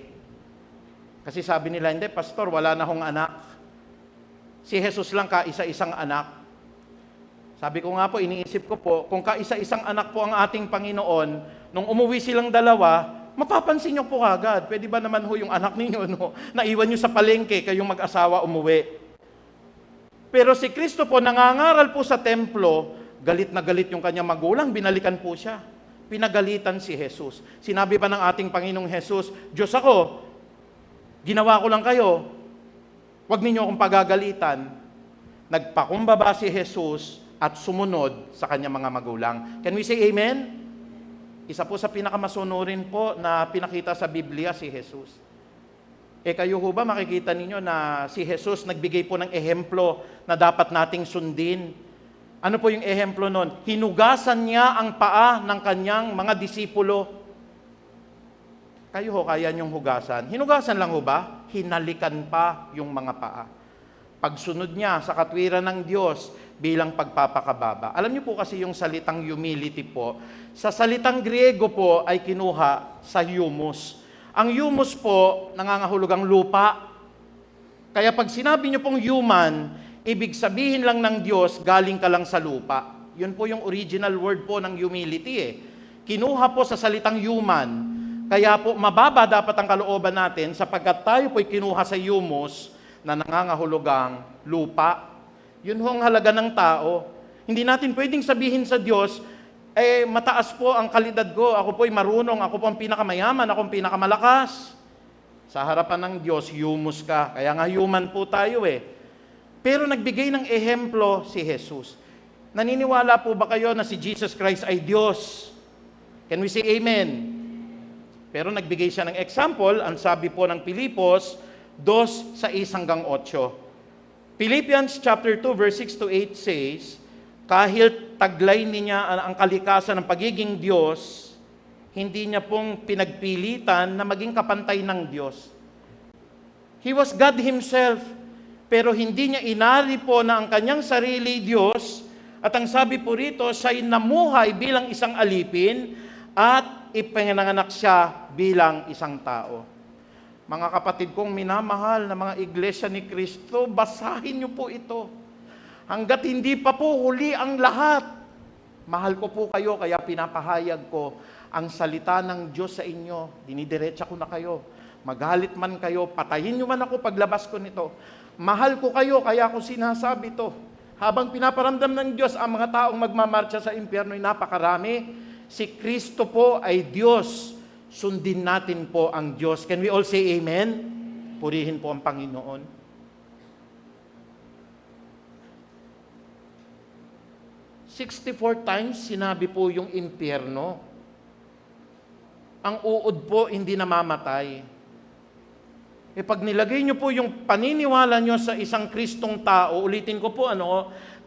Kasi sabi nila, hindi, pastor, wala na hong anak. Si Jesus lang kaisa-isang anak. Sabi ko nga po, iniisip ko po, kung kaisa-isang anak po ang ating Panginoon, nung umuwi silang dalawa, mapapansin niyo po agad, pwede ba naman ho yung anak ninyo, no? Naiwan niyo sa palengke, kayong mag-asawa umuwi. Pero si Kristo po, nangangaral po sa templo, galit na galit yung kanyang magulang, binalikan po siya. Pinagalitan si Jesus. Sinabi pa ng ating Panginoong Jesus, Diyos ako, ginawa ko lang kayo, huwag ninyo akong pagagalitan. Nagpakumbaba si Jesus at sumunod sa kanyang mga magulang. Can we say amen? Isa po sa pinakamasunurin po na pinakita sa Biblia si Jesus. Kayo ho ba makikita ninyo na si Jesus nagbigay po ng ehemplo na dapat nating sundin? Ano po yung ehemplo nun? Hinugasan niya ang paa ng kanyang mga disipulo. Kayo ho, kaya niyong hugasan. Hinugasan lang ho ba? Hinalikan pa yung mga paa. Pagsunod niya sa katwiran ng Diyos bilang pagpapakababa. Alam niyo po kasi yung salitang humility po, sa salitang Griego po ay kinuha sa humus. Ang humus po, nangangahulugang lupa. Kaya pag sinabi niyo pong human, ibig sabihin lang ng Diyos, galing ka lang sa lupa. Yun po yung original word po ng humility Kinuha po sa salitang human. Kaya po, mababa dapat ang kalooban natin sapagkat tayo po'y kinuha sa humus na nangangahulugang lupa. Yun ho ang halaga ng tao. Hindi natin pwedeng sabihin sa Diyos, mataas po ang kalidad ko, ako po'y marunong, ako po ang pinakamayaman, ako ang pinakamalakas. Sa harapan ng Diyos, humus ka. Kaya nga human po tayo Pero nagbigay ng ehemplo si Jesus. Naniniwala po ba kayo na si Jesus Christ ay Diyos? Can we say amen? Pero nagbigay siya ng example, ang sabi po ng Pilipos 2:6-8. Philippians chapter 2 verse 6 to 8 says, kahit taglay niya ang kalikasan ng pagiging Diyos, hindi niya pong pinagpilitan na maging kapantay ng Diyos. He was God Himself, pero hindi niya inari po na ang kanyang sarili Diyos, at ang sabi po rito, siya'y namuhay bilang isang alipin at ipinanganak siya bilang isang tao. Mga kapatid kong minamahal na mga iglesia ni Kristo, basahin niyo po ito. Hanggat hindi pa po huli ang lahat. Mahal ko po kayo, kaya pinapahayag ko ang salita ng Diyos sa inyo. Dinidiretsa ko na kayo. Magalit man kayo, patayin niyo man ako paglabas ko nito. Mahal ko kayo, kaya ako sinasabi to. Habang pinaparamdam ng Diyos ang mga taong magmamarcha sa impyerno ay napakarami, si Kristo po ay Diyos. Sundin natin po ang Diyos. Can we all say amen? Purihin po ang Panginoon. "64 times sinabi po yung impyerno. Ang uod po hindi namamatay. Pag nilagay niyo po yung paniniwala niyo sa isang Kristong tao, ulitin ko po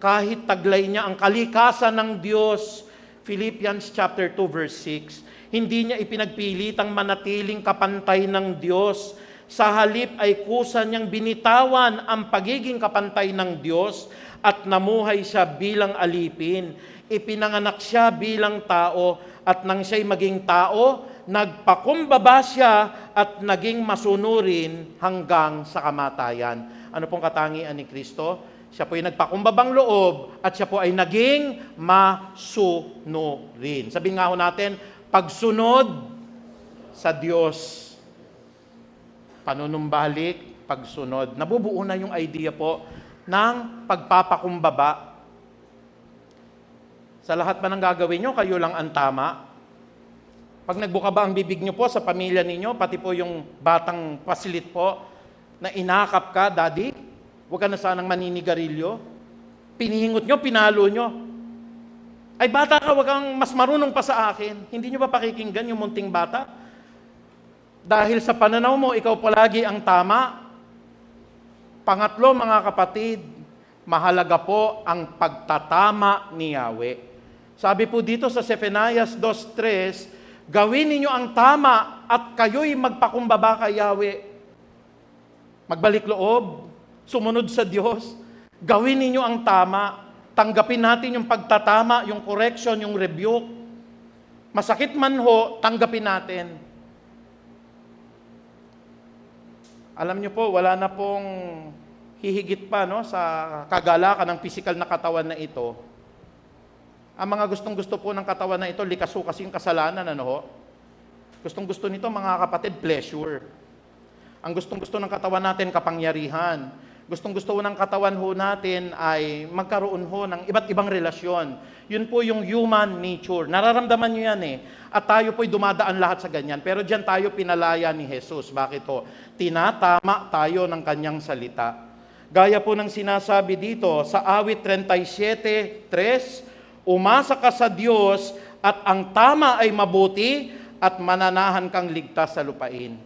kahit taglay niya ang kalikasan ng Diyos, Philippians chapter 2 verse 6, hindi niya ipinagpilitang manatiling kapantay ng Diyos. Sa halip ay kusa niyang binitawan ang pagiging kapantay ng Diyos at namuhay siya bilang alipin. Ipinanganak siya bilang tao at nang siya'y maging tao, nagpakumbaba siya at naging masunurin hanggang sa kamatayan. Ano pong katangian ni Kristo? Siya po ay nagpakumbabang loob at siya po ay naging masunurin. Sabihin nga ho natin, pagsunod sa Diyos. Panunumbalik, pagsunod. Nabubuo na yung idea po ng pagpapakumbaba. Sa lahat pa ng gagawin nyo, kayo lang ang tama. Pag nagbuka ba ang bibig nyo po sa pamilya ninyo, pati po yung batang pasilit po, na inakap ka, Daddy, huwag ka na sanang maninigarilyo. Pinihingot nyo, pinalo nyo. Ay bata ka, huwag kang mas marunong pa sa akin. Hindi nyo ba pakikinggan yung munting bata? Dahil sa pananaw mo, ikaw palagi ang tama. Pangatlo, mga kapatid, mahalaga po ang pagtatama ni Yahweh. Sabi po dito sa Zephaniah 2:3, gawin ninyo ang tama at kayo'y magpakumbaba kay Yahweh. Magbalik loob, sumunod sa Diyos. Gawin ninyo ang tama. tanggapin natin yung pagtatama, yung correction, yung rebuke. Masakit man ho, tanggapin natin. Alam niyo po, wala na pong hihigit pa no, sa kagalakan ng physical na katawan na ito. Ang mga gustong-gusto po ng katawan na ito, likas ho kasi yung kasalanan, ano ho? Gustong-gusto nito, mga kapatid, pleasure. Ang gustong-gusto ng katawan natin, kapangyarihan. Gustong-gusto ng katawan ho natin ay magkaroon ho ng iba't ibang relasyon. Yun po yung human nature. Nararamdaman nyo yan eh. At tayo po'y dumadaan lahat sa ganyan. Pero diyan tayo pinalaya ni Jesus. Bakit ho? Tinatama tayo ng kanyang salita. Gaya po ng sinasabi dito sa awit 37:3, umasa ka sa Diyos at ang tama ay mabuti at mananahan kang ligtas sa lupain.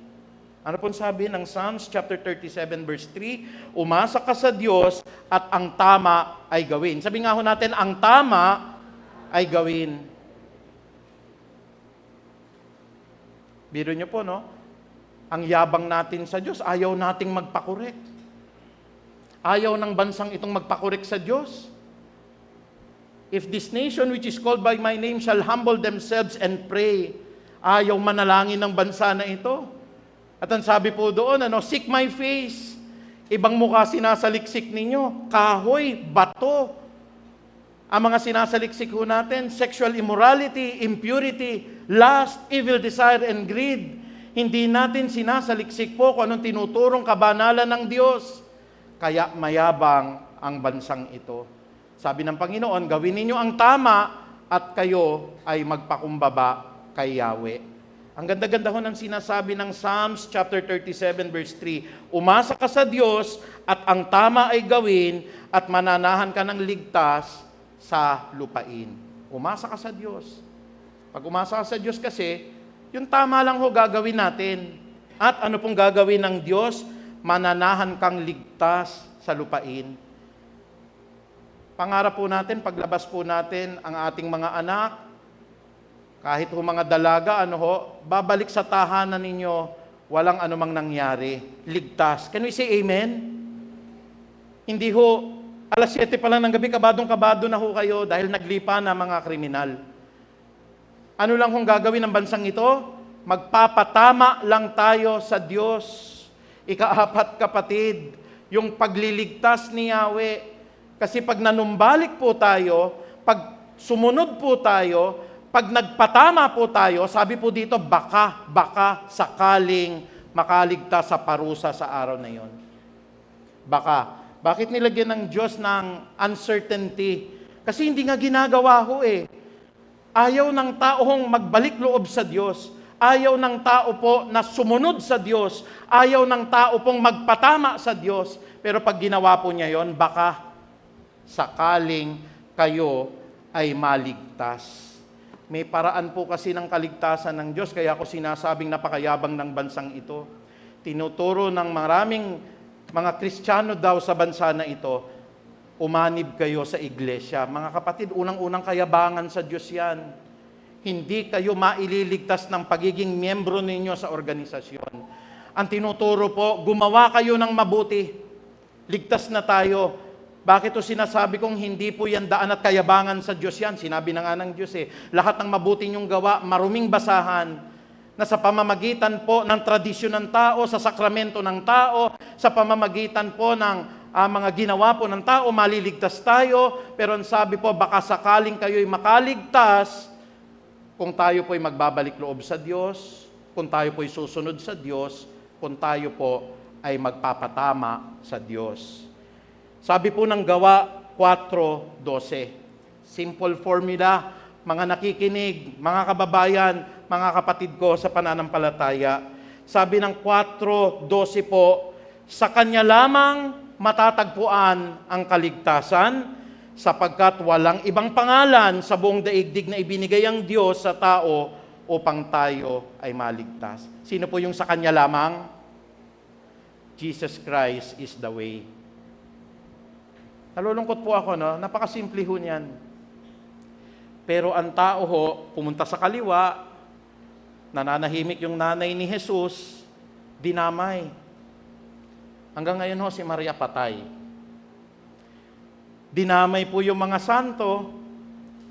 Ano pong sabi ng Psalms chapter 37 verse 3? Umasa ka sa Diyos at ang tama ay gawin. Sabi nga ho natin, ang tama ay gawin. Biro nyo po, no? Ang yabang natin sa Diyos, ayaw nating magpakorek. Ayaw ng bansang itong magpakorek sa Diyos. If this nation which is called by my name shall humble themselves and pray, ayaw manalangin ng bansa na ito. At ang sabi po doon, seek my face. Ibang mukha sinasaliksik ninyo, kahoy, bato. Ang mga sinasaliksik ho natin, sexual immorality, impurity, lust, evil desire, and greed. Hindi natin sinasaliksik po kung anong tinuturong kabanalan ng Diyos. Kaya mayabang ang bansang ito. Sabi ng Panginoon, gawin ninyo ang tama at kayo ay magpakumbaba kay Yahweh. Ang ganda-ganda ho ng sinasabi ng Psalms chapter 37 verse 3, umasa ka sa Diyos at ang tama ay gawin at mananahan ka ng ligtas sa lupain. Umasa ka sa Diyos. Pag umasa ka sa Diyos kasi, yung tama lang ho gagawin natin. At ano pong gagawin ng Diyos? Mananahan kang ligtas sa lupain. Pangarap po natin, paglabas po natin ang ating mga anak, kahit ho mga dalaga, babalik sa tahanan ninyo, walang anumang nangyari. Ligtas. Can we say amen? Hindi ho, alas 7 pa lang ng gabi, kabadong-kabado na ho kayo dahil naglipa na mga kriminal. Ano lang hong gagawin ng bansang ito? Magpapatama lang tayo sa Diyos. Ikaapat, kapatid, yung pagliligtas ni Yahweh. Kasi pag nanumbalik po tayo, pag sumunod po tayo, pag nagpatama po tayo, sabi po dito, baka sakaling makaligtas sa parusa sa araw na yon. Baka. Bakit nilagyan ng Diyos ng uncertainty? Kasi hindi nga ginagawa ho eh. Ayaw ng taong magbalik loob sa Diyos. Ayaw ng tao po na sumunod sa Diyos. Ayaw ng tao pong magpatama sa Diyos. Pero pag ginawa po niya yon, baka sakaling kayo ay maligtas. May paraan po kasi ng kaligtasan ng Diyos, kaya ako sinasabing napakayabang ng bansang ito. Tinuturo ng maraming mga Kristiyano daw sa bansa na ito, umanib kayo sa iglesia. Mga kapatid, unang-unang kayabangan sa Diyos yan. Hindi kayo maililigtas ng pagiging miyembro ninyo sa organisasyon. Ang tinuturo po, gumawa kayo ng mabuti. Ligtas na tayo. Bakit ito sinasabi kong hindi po yan daan at kayabangan sa Diyos yan? Sinabi na nga ng Diyos lahat ng mabuti niyong gawa, maruming basahan, na sa pamamagitan po ng tradisyon ng tao, sa sakramento ng tao, sa pamamagitan po ng mga ginawa po ng tao, maliligtas tayo. Pero ang sabi po, baka sakaling kayo'y makaligtas, kung tayo po'y magbabalik loob sa Diyos, kung tayo po'y susunod sa Diyos, kung tayo po ay magpapatama sa Diyos. Sabi po ng Gawa 4:12. Simple formula, mga nakikinig, mga kababayan, mga kapatid ko sa pananampalataya. Sabi ng 4:12 po, sa Kanya lamang matatagpuan ang kaligtasan, sapagkat walang ibang pangalan sa buong daigdig na ibinigay ang Diyos sa tao upang tayo ay maligtas. Sino po yung sa Kanya lamang? Jesus Christ is the way. Nalulungkot po ako, napakasimple ho niyan. Pero ang tao ho, pumunta sa kaliwa, nananahimik yung nanay ni Jesus, dinamay. Hanggang ngayon ho, si Maria patay. Dinamay po yung mga santo.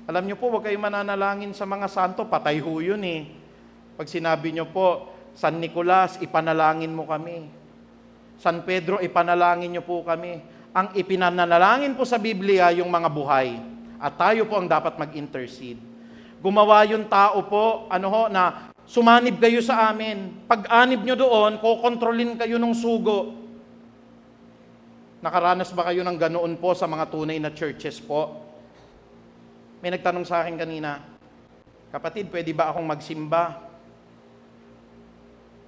Alam niyo po, huwag kayong mananalangin sa mga santo, patay ho yun eh. Pag sinabi niyo po, San Nicolas, ipanalangin mo kami. San Pedro, ipanalangin niyo po kami. Ang ipinanalangin po sa Biblia, yung mga buhay. At tayo po ang dapat mag-intercede. Gumawa yung tao po, na sumanib kayo sa amin. Pag-anib nyo doon, kokontrolin kayo ng sugo. Nakaranas ba kayo ng ganoon po sa mga tunay na churches po? May nagtanong sa akin kanina, kapatid, pwede ba akong magsimba?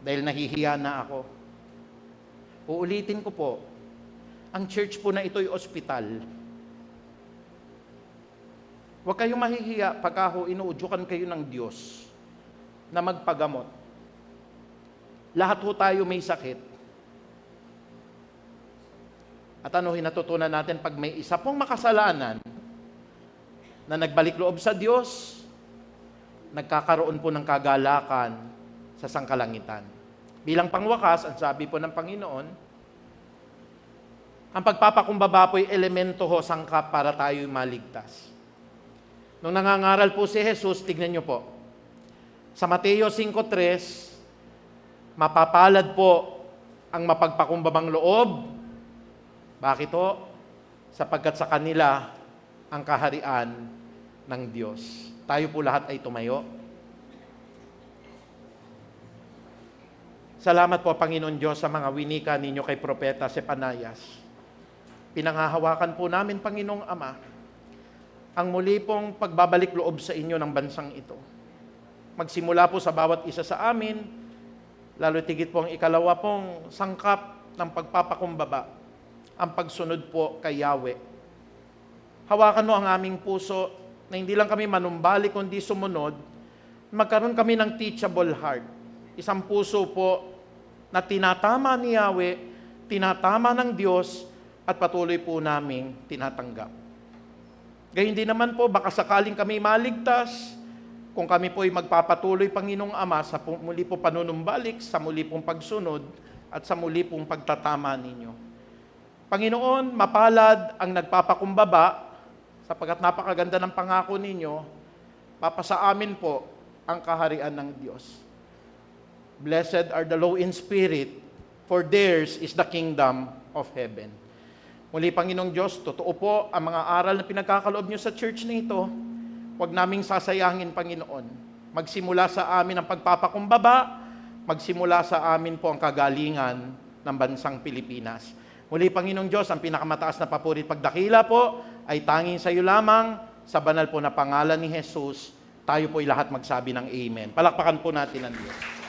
Dahil nahihiya na ako. Uulitin ko po, ang church po na ito'y ospital. Huwag kayong mahihiya pagka inuudyukan kayo ng Diyos na magpagamot. Lahat ho tayo may sakit. At natutunan natin pag may isa pong makasalanan na nagbalik loob sa Diyos, nagkakaroon po ng kagalakan sa sangkalangitan. Bilang pangwakas, ang sabi po ng Panginoon, ang pagpapakumbaba po'y elemento ho sangkap para tayo'y maligtas. Nung nangangaral po si Jesus, tignan niyo po, sa Mateo 5:3, mapapalad po ang mapagpakumbabang loob. Bakit ho? Sapagkat sa kanila ang kaharian ng Diyos. Tayo po lahat ay tumayo. Salamat po, Panginoon Diyos, sa mga winika ninyo kay Propeta Sepanayas. Pinanghahawakan po namin, Panginoong Ama, ang muli pong pagbabalik loob sa inyo ng bansang ito. Magsimula po sa bawat isa sa amin, lalo tigit po ang ikalawa pong sangkap ng pagpapakumbaba, ang pagsunod po kay Yahweh. Hawakan mo ang aming puso na hindi lang kami manumbalik kundi sumunod, magkaroon kami ng teachable heart. Isang puso po na tinatama ni Yahweh, tinatama ng Diyos, at patuloy po naming tinatanggap. Gayun din naman po, baka sakaling kami maligtas, kung kami po ay magpapatuloy, Panginoong Ama, sa muli po panunumbalik, sa muli pong pagsunod, at sa muli pong pagtatama ninyo. Panginoon, mapalad ang nagpapakumbaba, sapagkat napakaganda ng pangako ninyo, papasa amin po ang kaharian ng Diyos. Blessed are the low in spirit, for theirs is the kingdom of heaven. Muli, Panginoong Diyos, totoo po ang mga aral na pinagkakaloob niyo sa church na ito. Huwag naming sasayangin, Panginoon. Magsimula sa amin ang pagpapakumbaba, magsimula sa amin po ang kagalingan ng bansang Pilipinas. Muli, Panginoong Diyos, ang pinakamataas na papuri at pagdakila po ay tanging sa iyo lamang, sa banal po na pangalan ni Jesus. Tayo po'y lahat magsabi ng Amen. Palakpakan po natin ang Diyos.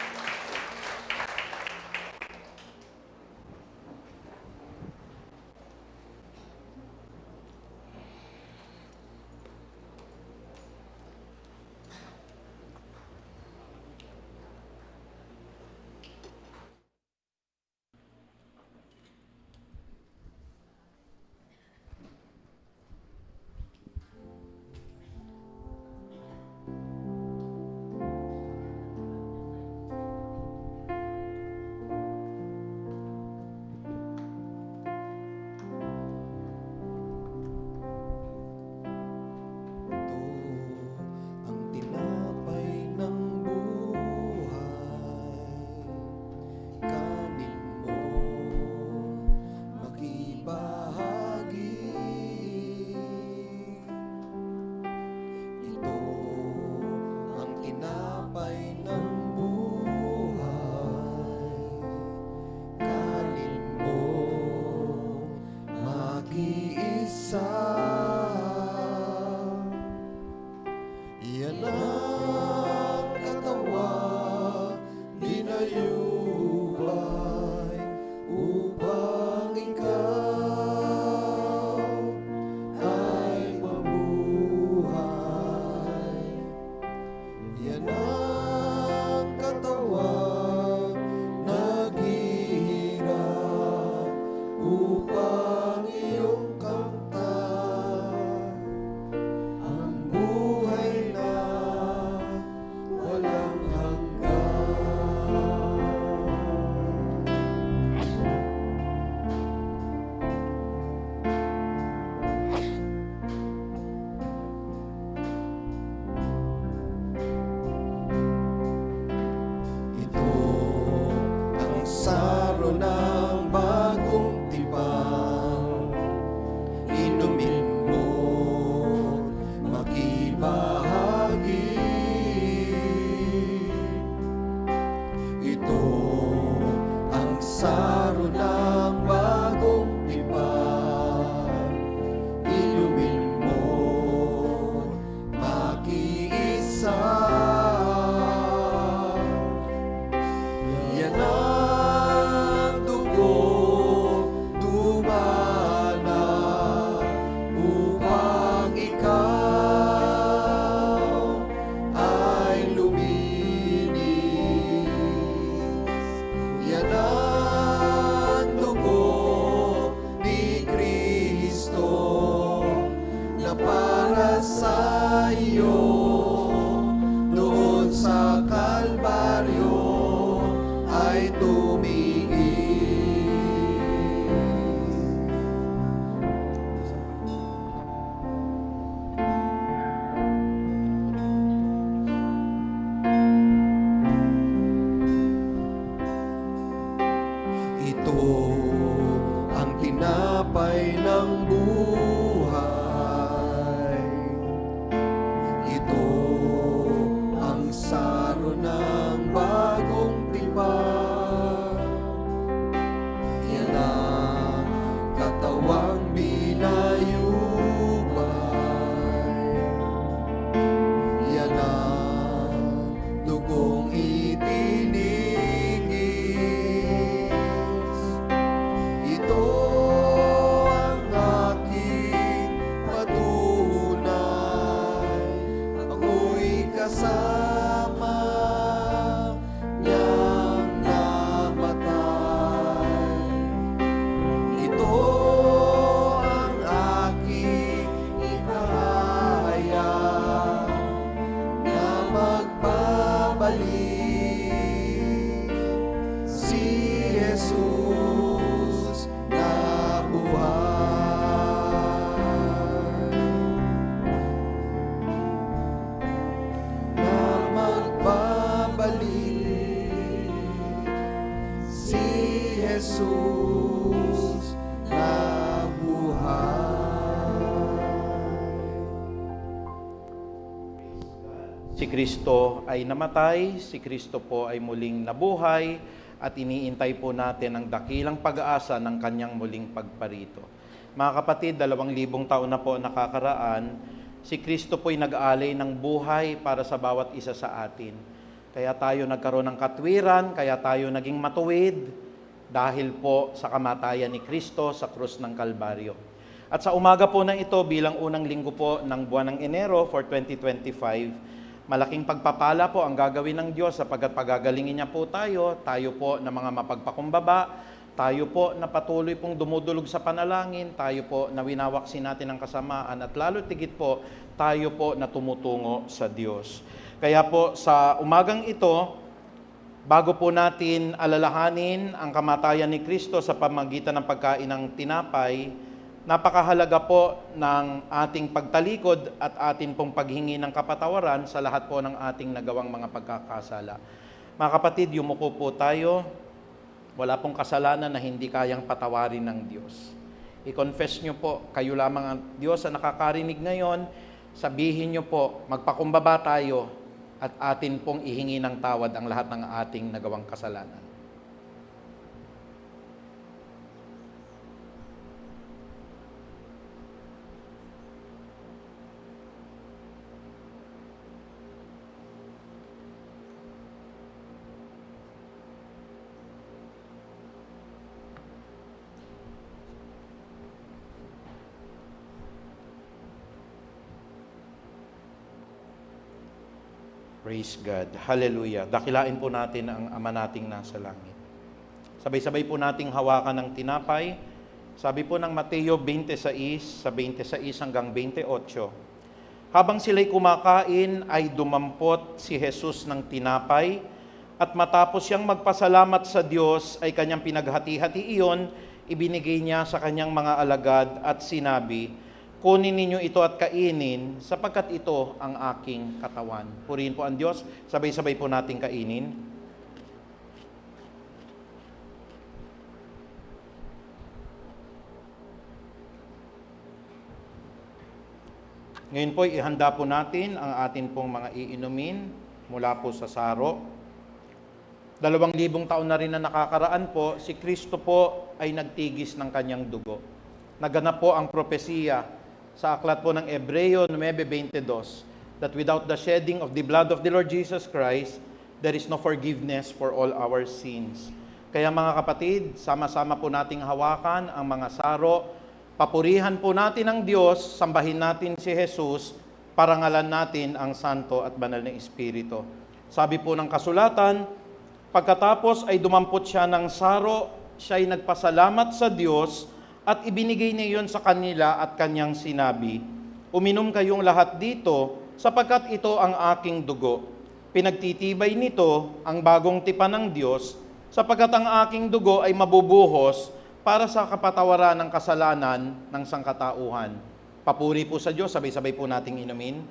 tinapay ng buhay. Ito ang saro ng bagong tipan. Yan ang katawang binayubay. Yan ang dugong itinigis. Ito ang aking patunay. Ako'y kasama niyang namatay. Ito ang aking ihahayag na magbabalik si Jesus na buhay. Na magbabalik si Jesus na buhay. Si Kristo ay namatay, si Kristo po ay muling nabuhay, at iniintay po natin ang dakilang pag-asa ng kanyang muling pagparito. Mga kapatid, 2,000 taon na po nakakaraan, si Kristo po'y nag-aalay ng buhay para sa bawat isa sa atin. Kaya tayo nagkaroon ng katwiran, kaya tayo naging matuwid, dahil po sa kamatayan ni Kristo sa krus ng Kalbaryo. At sa umaga po na ito, bilang unang linggo po ng buwan ng Enero for 2025, malaking pagpapala po ang gagawin ng Diyos sapagkat pagagalingin niya po tayo po na mga mapagpakumbaba, tayo po na patuloy pong dumudulog sa panalangin, tayo po na winawaksin natin ang kasamaan, at lalo tigit po, tayo po na tumutungo sa Diyos. Kaya po sa umagang ito, bago po natin alalahanin ang kamatayan ni Kristo sa pamagitan ng pagkain ng tinapay, napakahalaga po ng ating pagtalikod at atin pong paghingi ng kapatawaran sa lahat po ng ating nagawang mga pagkakasala. Mga kapatid, yumuko po tayo. Wala pong kasalanan na hindi kayang patawarin ng Diyos. I-confess nyo po, kayo lamang ang Diyos na nakakarinig ngayon. Sabihin nyo po, magpakumbaba tayo at atin pong ihingi ng tawad ang lahat ng ating nagawang kasalanan. Praise God. Hallelujah. Dakilain po natin ang Ama nating nasa langit. Sabay-sabay po nating hawakan ng tinapay. Sabi po ng Mateo 26, sa 26 hanggang 28, habang sila'y kumakain, ay dumampot si Jesus ng tinapay, at matapos siyang magpasalamat sa Diyos, ay kanyang pinaghati-hati iyon, ibinigay niya sa kanyang mga alagad at sinabi, kunin ninyo ito at kainin, sapagkat ito ang aking katawan. Purihin po ang Diyos. Sabay-sabay po nating kainin. Ngayon po, ihanda po natin ang atin pong mga iinumin mula po sa saro. 2,000 taon na rin na nakakaraan po, si Kristo po ay nagtigis ng kanyang dugo. Naganap po ang propesiya sa aklat po ng Hebreo 9:22, that without the shedding of the blood of the Lord Jesus Christ, there is no forgiveness for all our sins. Kaya mga kapatid, sama-sama po nating hawakan ang mga saro, papurihan po natin ang Diyos, sambahin natin si Jesus, parangalan natin ang Santo at Banal na Espiritu. Sabi po ng kasulatan, pagkatapos ay dumampot siya ng saro, siya ay nagpasalamat sa Diyos, at ibinigay niya iyon sa kanila at kanyang sinabi, uminom kayong lahat dito, sapagkat ito ang aking dugo. Pinagtitibay nito ang bagong tipan ng Diyos, sapagkat ang aking dugo ay mabubuhos para sa kapatawaran ng kasalanan ng sangkatauhan. Papuri po sa Diyos, sabay-sabay po nating inumin.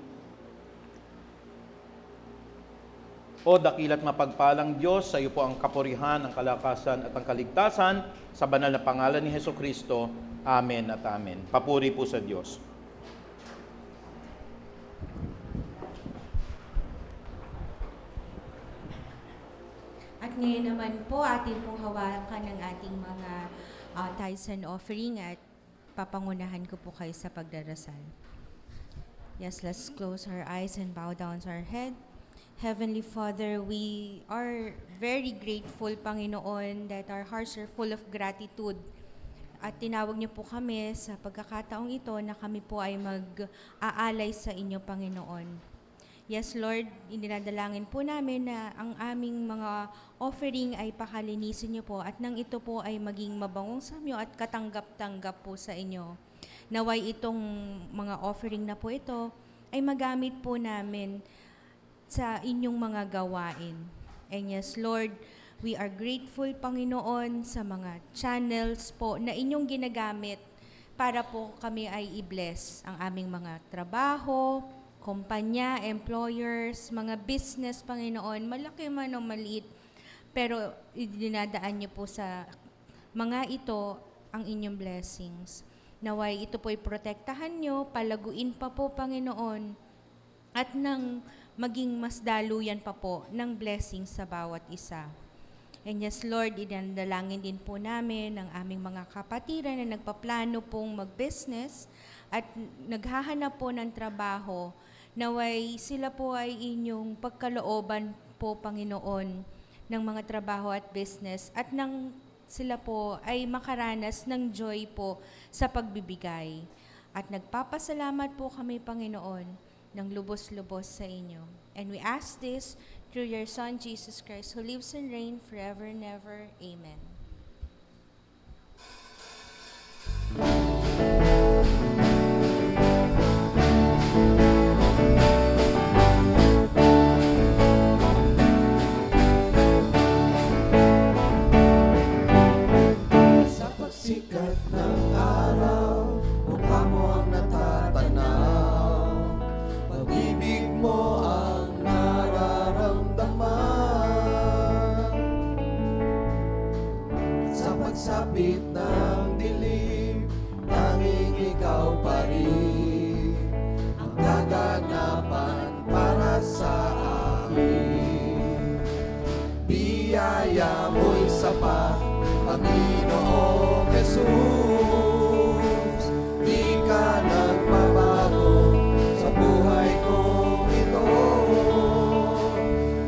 O dakila't mapagpalang Diyos, sa iyo po ang kapurihan, ang kalakasan at ang kaligtasan sa banal na pangalan ni Hesukristo. Amen at amen. Papuri po sa Diyos. At ngayon naman po, atin pong hawakan ng ating mga tithes and offering at papangunahan ko po kayo sa pagdarasal. Yes, let's close our eyes and bow down our head. Heavenly Father, we are very grateful, Panginoon, that our hearts are full of gratitude. At tinawag niyo po kami sa pagkakataong ito na kami po ay mag-aalay sa inyo, Panginoon. Yes, Lord, dinadalangin po namin na ang aming mga offering ay pakalinisin niyo po at nang ito po ay maging mabangong sa inyo at katanggap-tanggap po sa inyo. Naway itong mga offering na po ito ay magamit po namin sa inyong mga gawain. And yes, Lord, we are grateful, Panginoon, sa mga channels po na inyong ginagamit para po kami ay i-bless ang aming mga trabaho, kumpanya, employers, mga business, Panginoon, malaki man o maliit, pero dinadaan niyo po sa mga ito ang inyong blessings. Naway ito po'y protektahan niyo, palaguin pa po, Panginoon, at nang maging mas daluyan pa po ng blessings sa bawat isa. And yes, Lord, idandalangin din po namin ang aming mga kapatiran na nagpaplano pong mag-business at naghahanap po ng trabaho. Naway sila po ay inyong pagkalooban po, Panginoon, ng mga trabaho at business at nang sila po ay makaranas ng joy po sa pagbibigay. At nagpapasalamat po kami, Panginoon, ng lubos-lubos sa inyo. And we ask this through your Son, Jesus Christ, who lives and reigns forever and ever. Amen. Sa pagsikat ng araw, mukha mo ang natatanaw, pag-ibig mo ang nararamdaman. Sa pagsapit ng dilim, tanging ikaw pa rin ang kaganapan para sa akin. Biyaya mo'y sapat, Panginoong Jesus, di ka nagbabago sa buhay kong ito.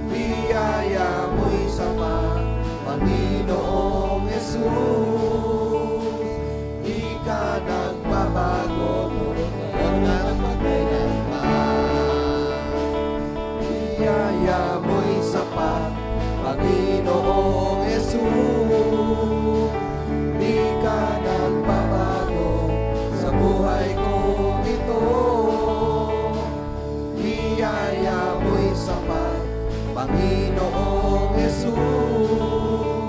Biyaya mo'y sapat, Panginoong Jesus, di ka nagbabago ngayon at magkailanman. Biyaya mo'y sapat, Panginoong Jesus, di ka nagbabago sa buhay kong ito. Biyaya mo'y sapat, Panginoong Jesus,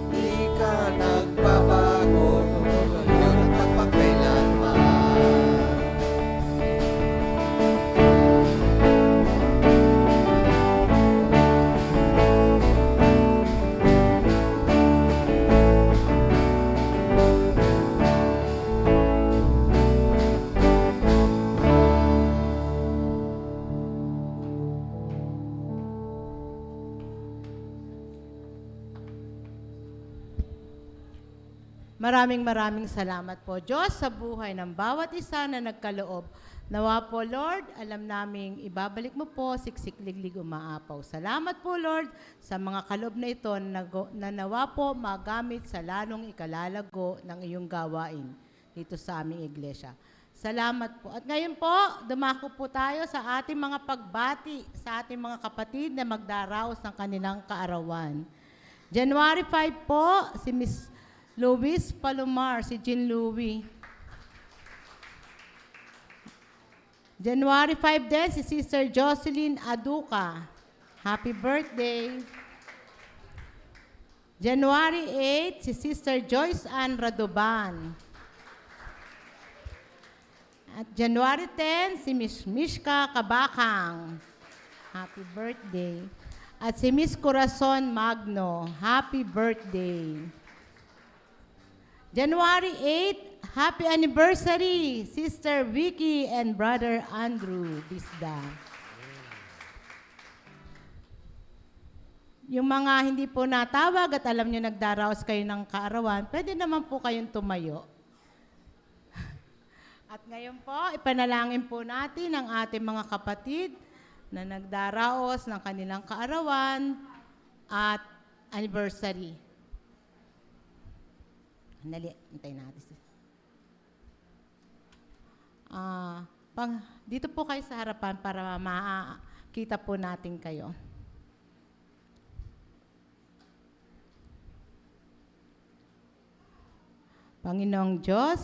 di ka nagbabago ngayon at magpakailanman. Maraming salamat po, Diyos, sa buhay ng bawat isa na nagkaloob. Nawa po, Lord, alam naming ibabalik mo po, siksik-liglig umaapaw. Salamat po, Lord, sa mga kaloob na ito na nawa po magamit sa lalong ikalalago ng iyong gawain dito sa aming iglesia. Salamat po. At ngayon po, dumako po tayo sa ating mga pagbati sa ating mga kapatid na magdaraos ng kanilang kaarawan. January 5 po, si Miss Luis Palomar, si Jean Louie. January 5 din, si Sister Jocelyn Aduca. Happy birthday. January 8, si Sister Joyce Ann Radoban. At January 10, si Miss Mishka Kabakang. Happy birthday. At si Miss Corazon Magno, happy birthday. January 8, happy anniversary, Sister Vicky and Brother Andrew Bisda. Yung mga hindi po natawag at alam nyo nagdaraos kayo ng kaarawan, pwede naman po kayong tumayo. At ngayon po, ipanalangin po natin ang ating mga kapatid na nagdaraos ng kanilang kaarawan at anniversary. Dali, hintayin natin. Dito po kayo sa harapan para makita po natin kayo. Panginoong Diyos,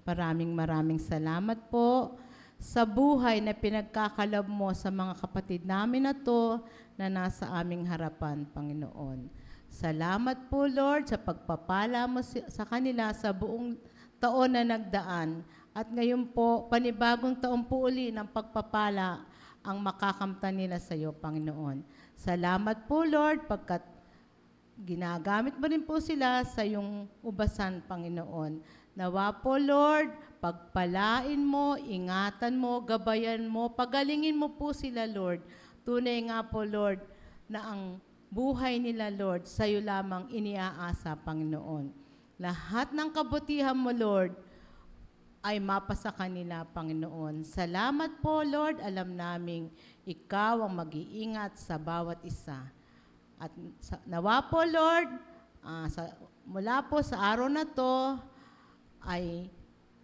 maraming salamat po sa buhay na pinagkakaloob mo sa mga kapatid namin na to na nasa aming harapan, Panginoon. Salamat po, Lord, sa pagpapala mo sa kanila sa buong taon na nagdaan. At ngayon po, panibagong taon po uli ng pagpapala ang makakamtan nila sa iyo, Panginoon. Salamat po, Lord, pagkat ginagamit mo rin po sila sa iyong ubasan, Panginoon. Nawa po, Lord, pagpalain mo, ingatan mo, gabayan mo, pagalingin mo po sila, Lord. Tunay nga po, Lord, na ang buhay nila, Lord, sa iyo lamang iniaasa, Panginoon. Lahat ng kabutihan mo, Lord, ay mapasa kanila, Panginoon. Salamat po, Lord. Alam naming ikaw ang mag-iingat sa bawat isa. At nawa po, Lord, mula po sa araw na to, ay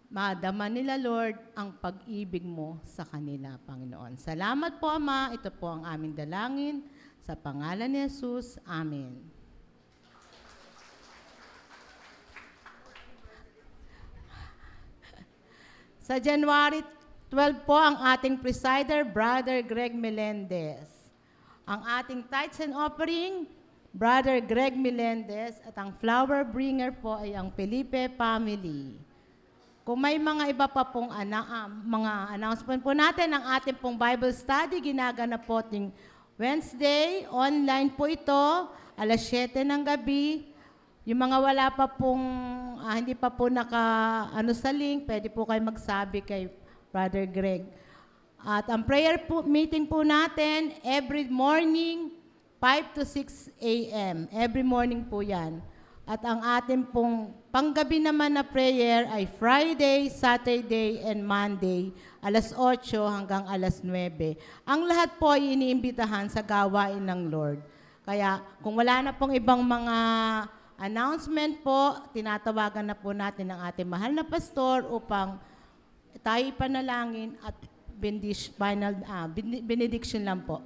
madama nila, Lord, ang pag-ibig mo sa kanila, Panginoon. Salamat po, Ama. Ito po ang aming dalangin. Sa pangalan ni Jesus, Amen. Sa January 12 po ang ating presider, Brother Greg Melendez. Ang ating tithes and offering, Brother Greg Melendez, at ang flower bringer po ay ang Felipe family. Kung may mga iba pa pong mga announcement po natin, ang ating pong Bible study, ginaganap po ting Wednesday, online po ito, alas 7 ng gabi. Yung mga wala pa pong, hindi pa po sa link, pwede po kayo magsabi kay Brother Greg. At ang prayer meeting po natin, every morning, 5 to 6 a.m. Every morning po yan. At ang ating pong panggabi naman na prayer ay Friday, Saturday, and Monday, alas 8 hanggang alas 9. Ang lahat po ay iniimbitahan sa gawain ng Lord. Kaya kung wala na pong ibang mga announcement po, tinatawagan na po natin ang ating mahal na pastor upang tayo panalangin at benediction lang po.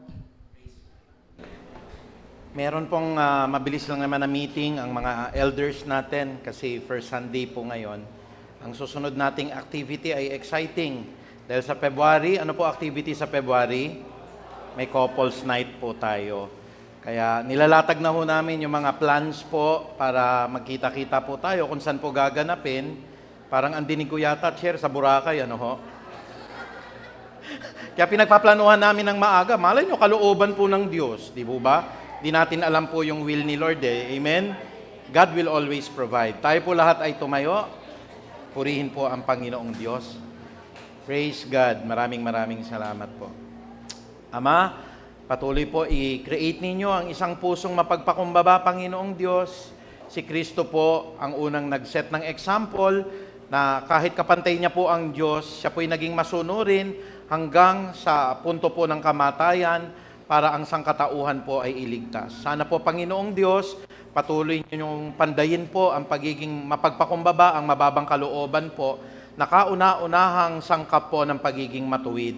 Meron pong mabilis lang naman na meeting ang mga elders natin kasi first Sunday po ngayon. Ang susunod nating activity ay exciting. Dahil sa February, ano po activity sa February? May couples night po tayo. Kaya nilalatag na ho namin yung mga plans po para magkita-kita po tayo kung saan po gaganapin. Parang ang dinig ko yata, Chair, sa Boracay, ano ho? Kaya pinagpaplanuhan namin ng maaga. Malay nyo, kalooban po ng Diyos, di ba? Di natin alam po yung will ni Lord eh. Amen? God will always provide. Tayo po lahat ay tumayo. Purihin po ang Panginoong Diyos. Praise God. Maraming salamat po. Ama, patuloy po i-create ninyo ang isang pusong mapagpakumbaba, Panginoong Diyos. Si Kristo po ang unang nag-set ng example na kahit kapantay niya po ang Diyos, siya po'y naging masunurin hanggang sa punto po ng kamatayan para ang sangkatauhan po ay iligtas. Sana po, Panginoong Diyos, patuloy ninyong pandayin po ang pagiging mapagpakumbaba, ang mababang kalooban po, na kauna-unahang sangkap po ng pagiging matuwid.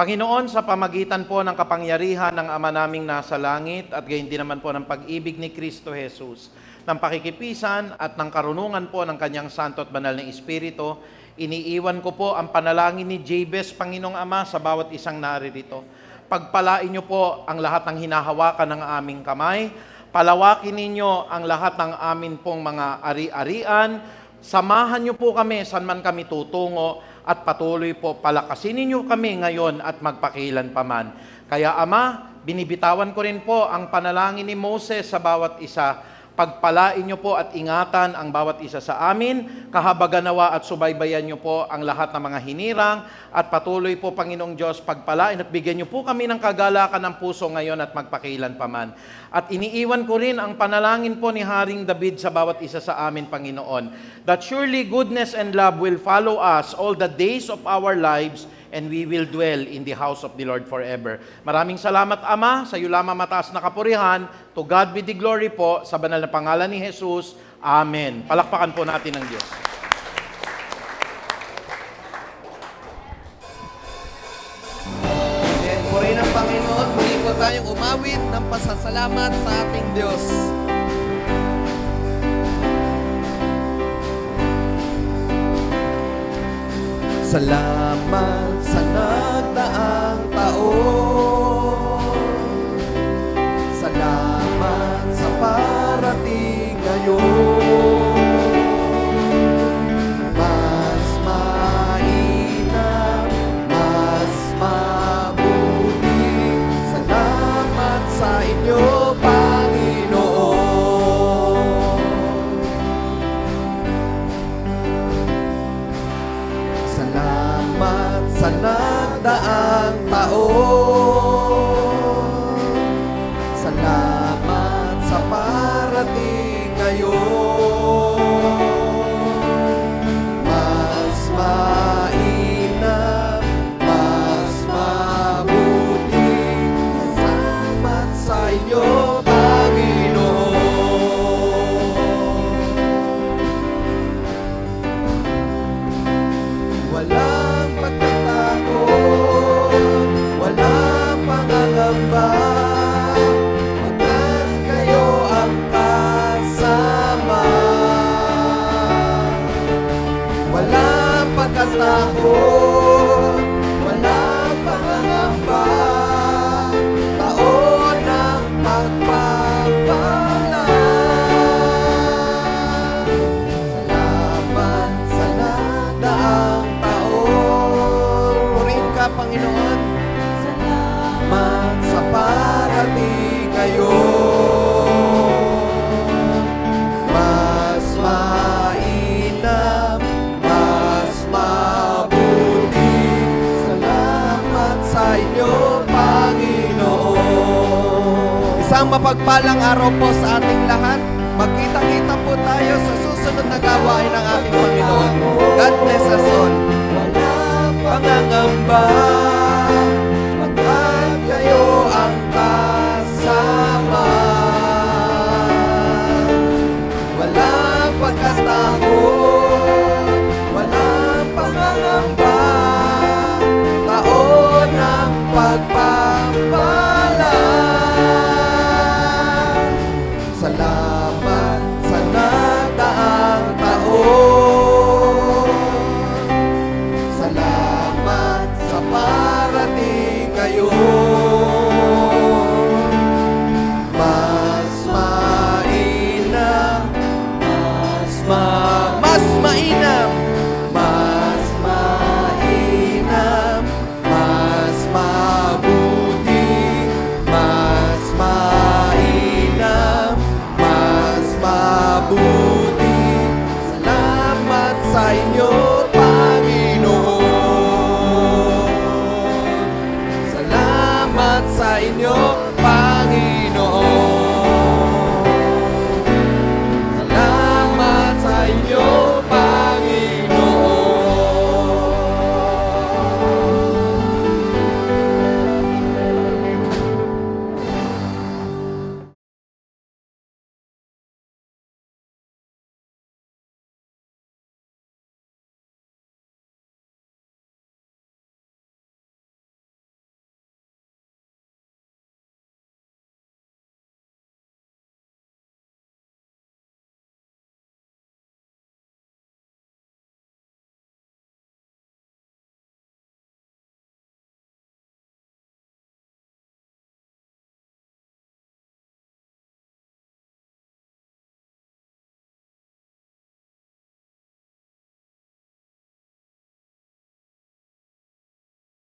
Panginoon, sa pamagitan po ng kapangyarihan ng Ama naming nasa langit at gayon din naman po ng pag-ibig ni Kristo Jesus, ng pakikipisan at ng karunungan po ng Kanyang Santo at Banal na Espiritu, iniiwan ko po ang panalangin ni Jabez, Panginoong Ama, sa bawat isang naririto. Pagpalain niyo po ang lahat ng hinahawakan ng aming kamay. Palawakin ninyo ang lahat ng amin pong mga ari-arian. Samahan niyo po kami saan man kami tutungo at patuloy po palakasin ninyo kami ngayon at magpakilan paman. Kaya Ama, binibitawan ko rin po ang panalangin ni Moses sa bawat isa. Pagpalain niyo po at ingatan ang bawat isa sa amin, kahabaganawa at subaybayan niyo po ang lahat ng mga hinirang, at patuloy po, Panginoong Diyos, pagpalain at bigyan niyo po kami ng kagalakan ng puso ngayon at magpakilan paman. At iniiwan ko rin ang panalangin po ni Haring David sa bawat isa sa amin, Panginoon, that surely goodness and love will follow us all the days of our lives, and we will dwell in the house of the Lord forever. Maraming salamat, Ama, sa iyo lamang mataas na kapurihan. To God be the glory po, sa banal na pangalan ni Jesus. Amen. Palakpakan po natin ang Diyos. Amen. Purihin ang Panginoon. Muli po tayong umawit ng pasasalamat sa ating Diyos. Salamat sa nagdaang taon. Salamat sa parating ngayon. Mas mainam, mas mabuti. Salamat sa inyo, Panginoon. Salamat sa nagdaang taon. Salamat sa parating ngayon. Mas mainam, mas mabuti. Salamat sa inyo, Panginoon. Walang pagtatakot, walang pangangamba, pagkat kayo ang kasama. Walang pagtatakot, walang pangangamba, taon ng pagpapala. Salamat sa nagdaang taon. Purihin ka, Panginoon. Salamat sa parating ngayon. Mas mainam, mas mabuti. Salamat sa inyo, Panginoon. Isang mapagpalang araw po sa ating lahat. Magkita-kita po tayo sa susunod na gawain ng ating Panginoon. God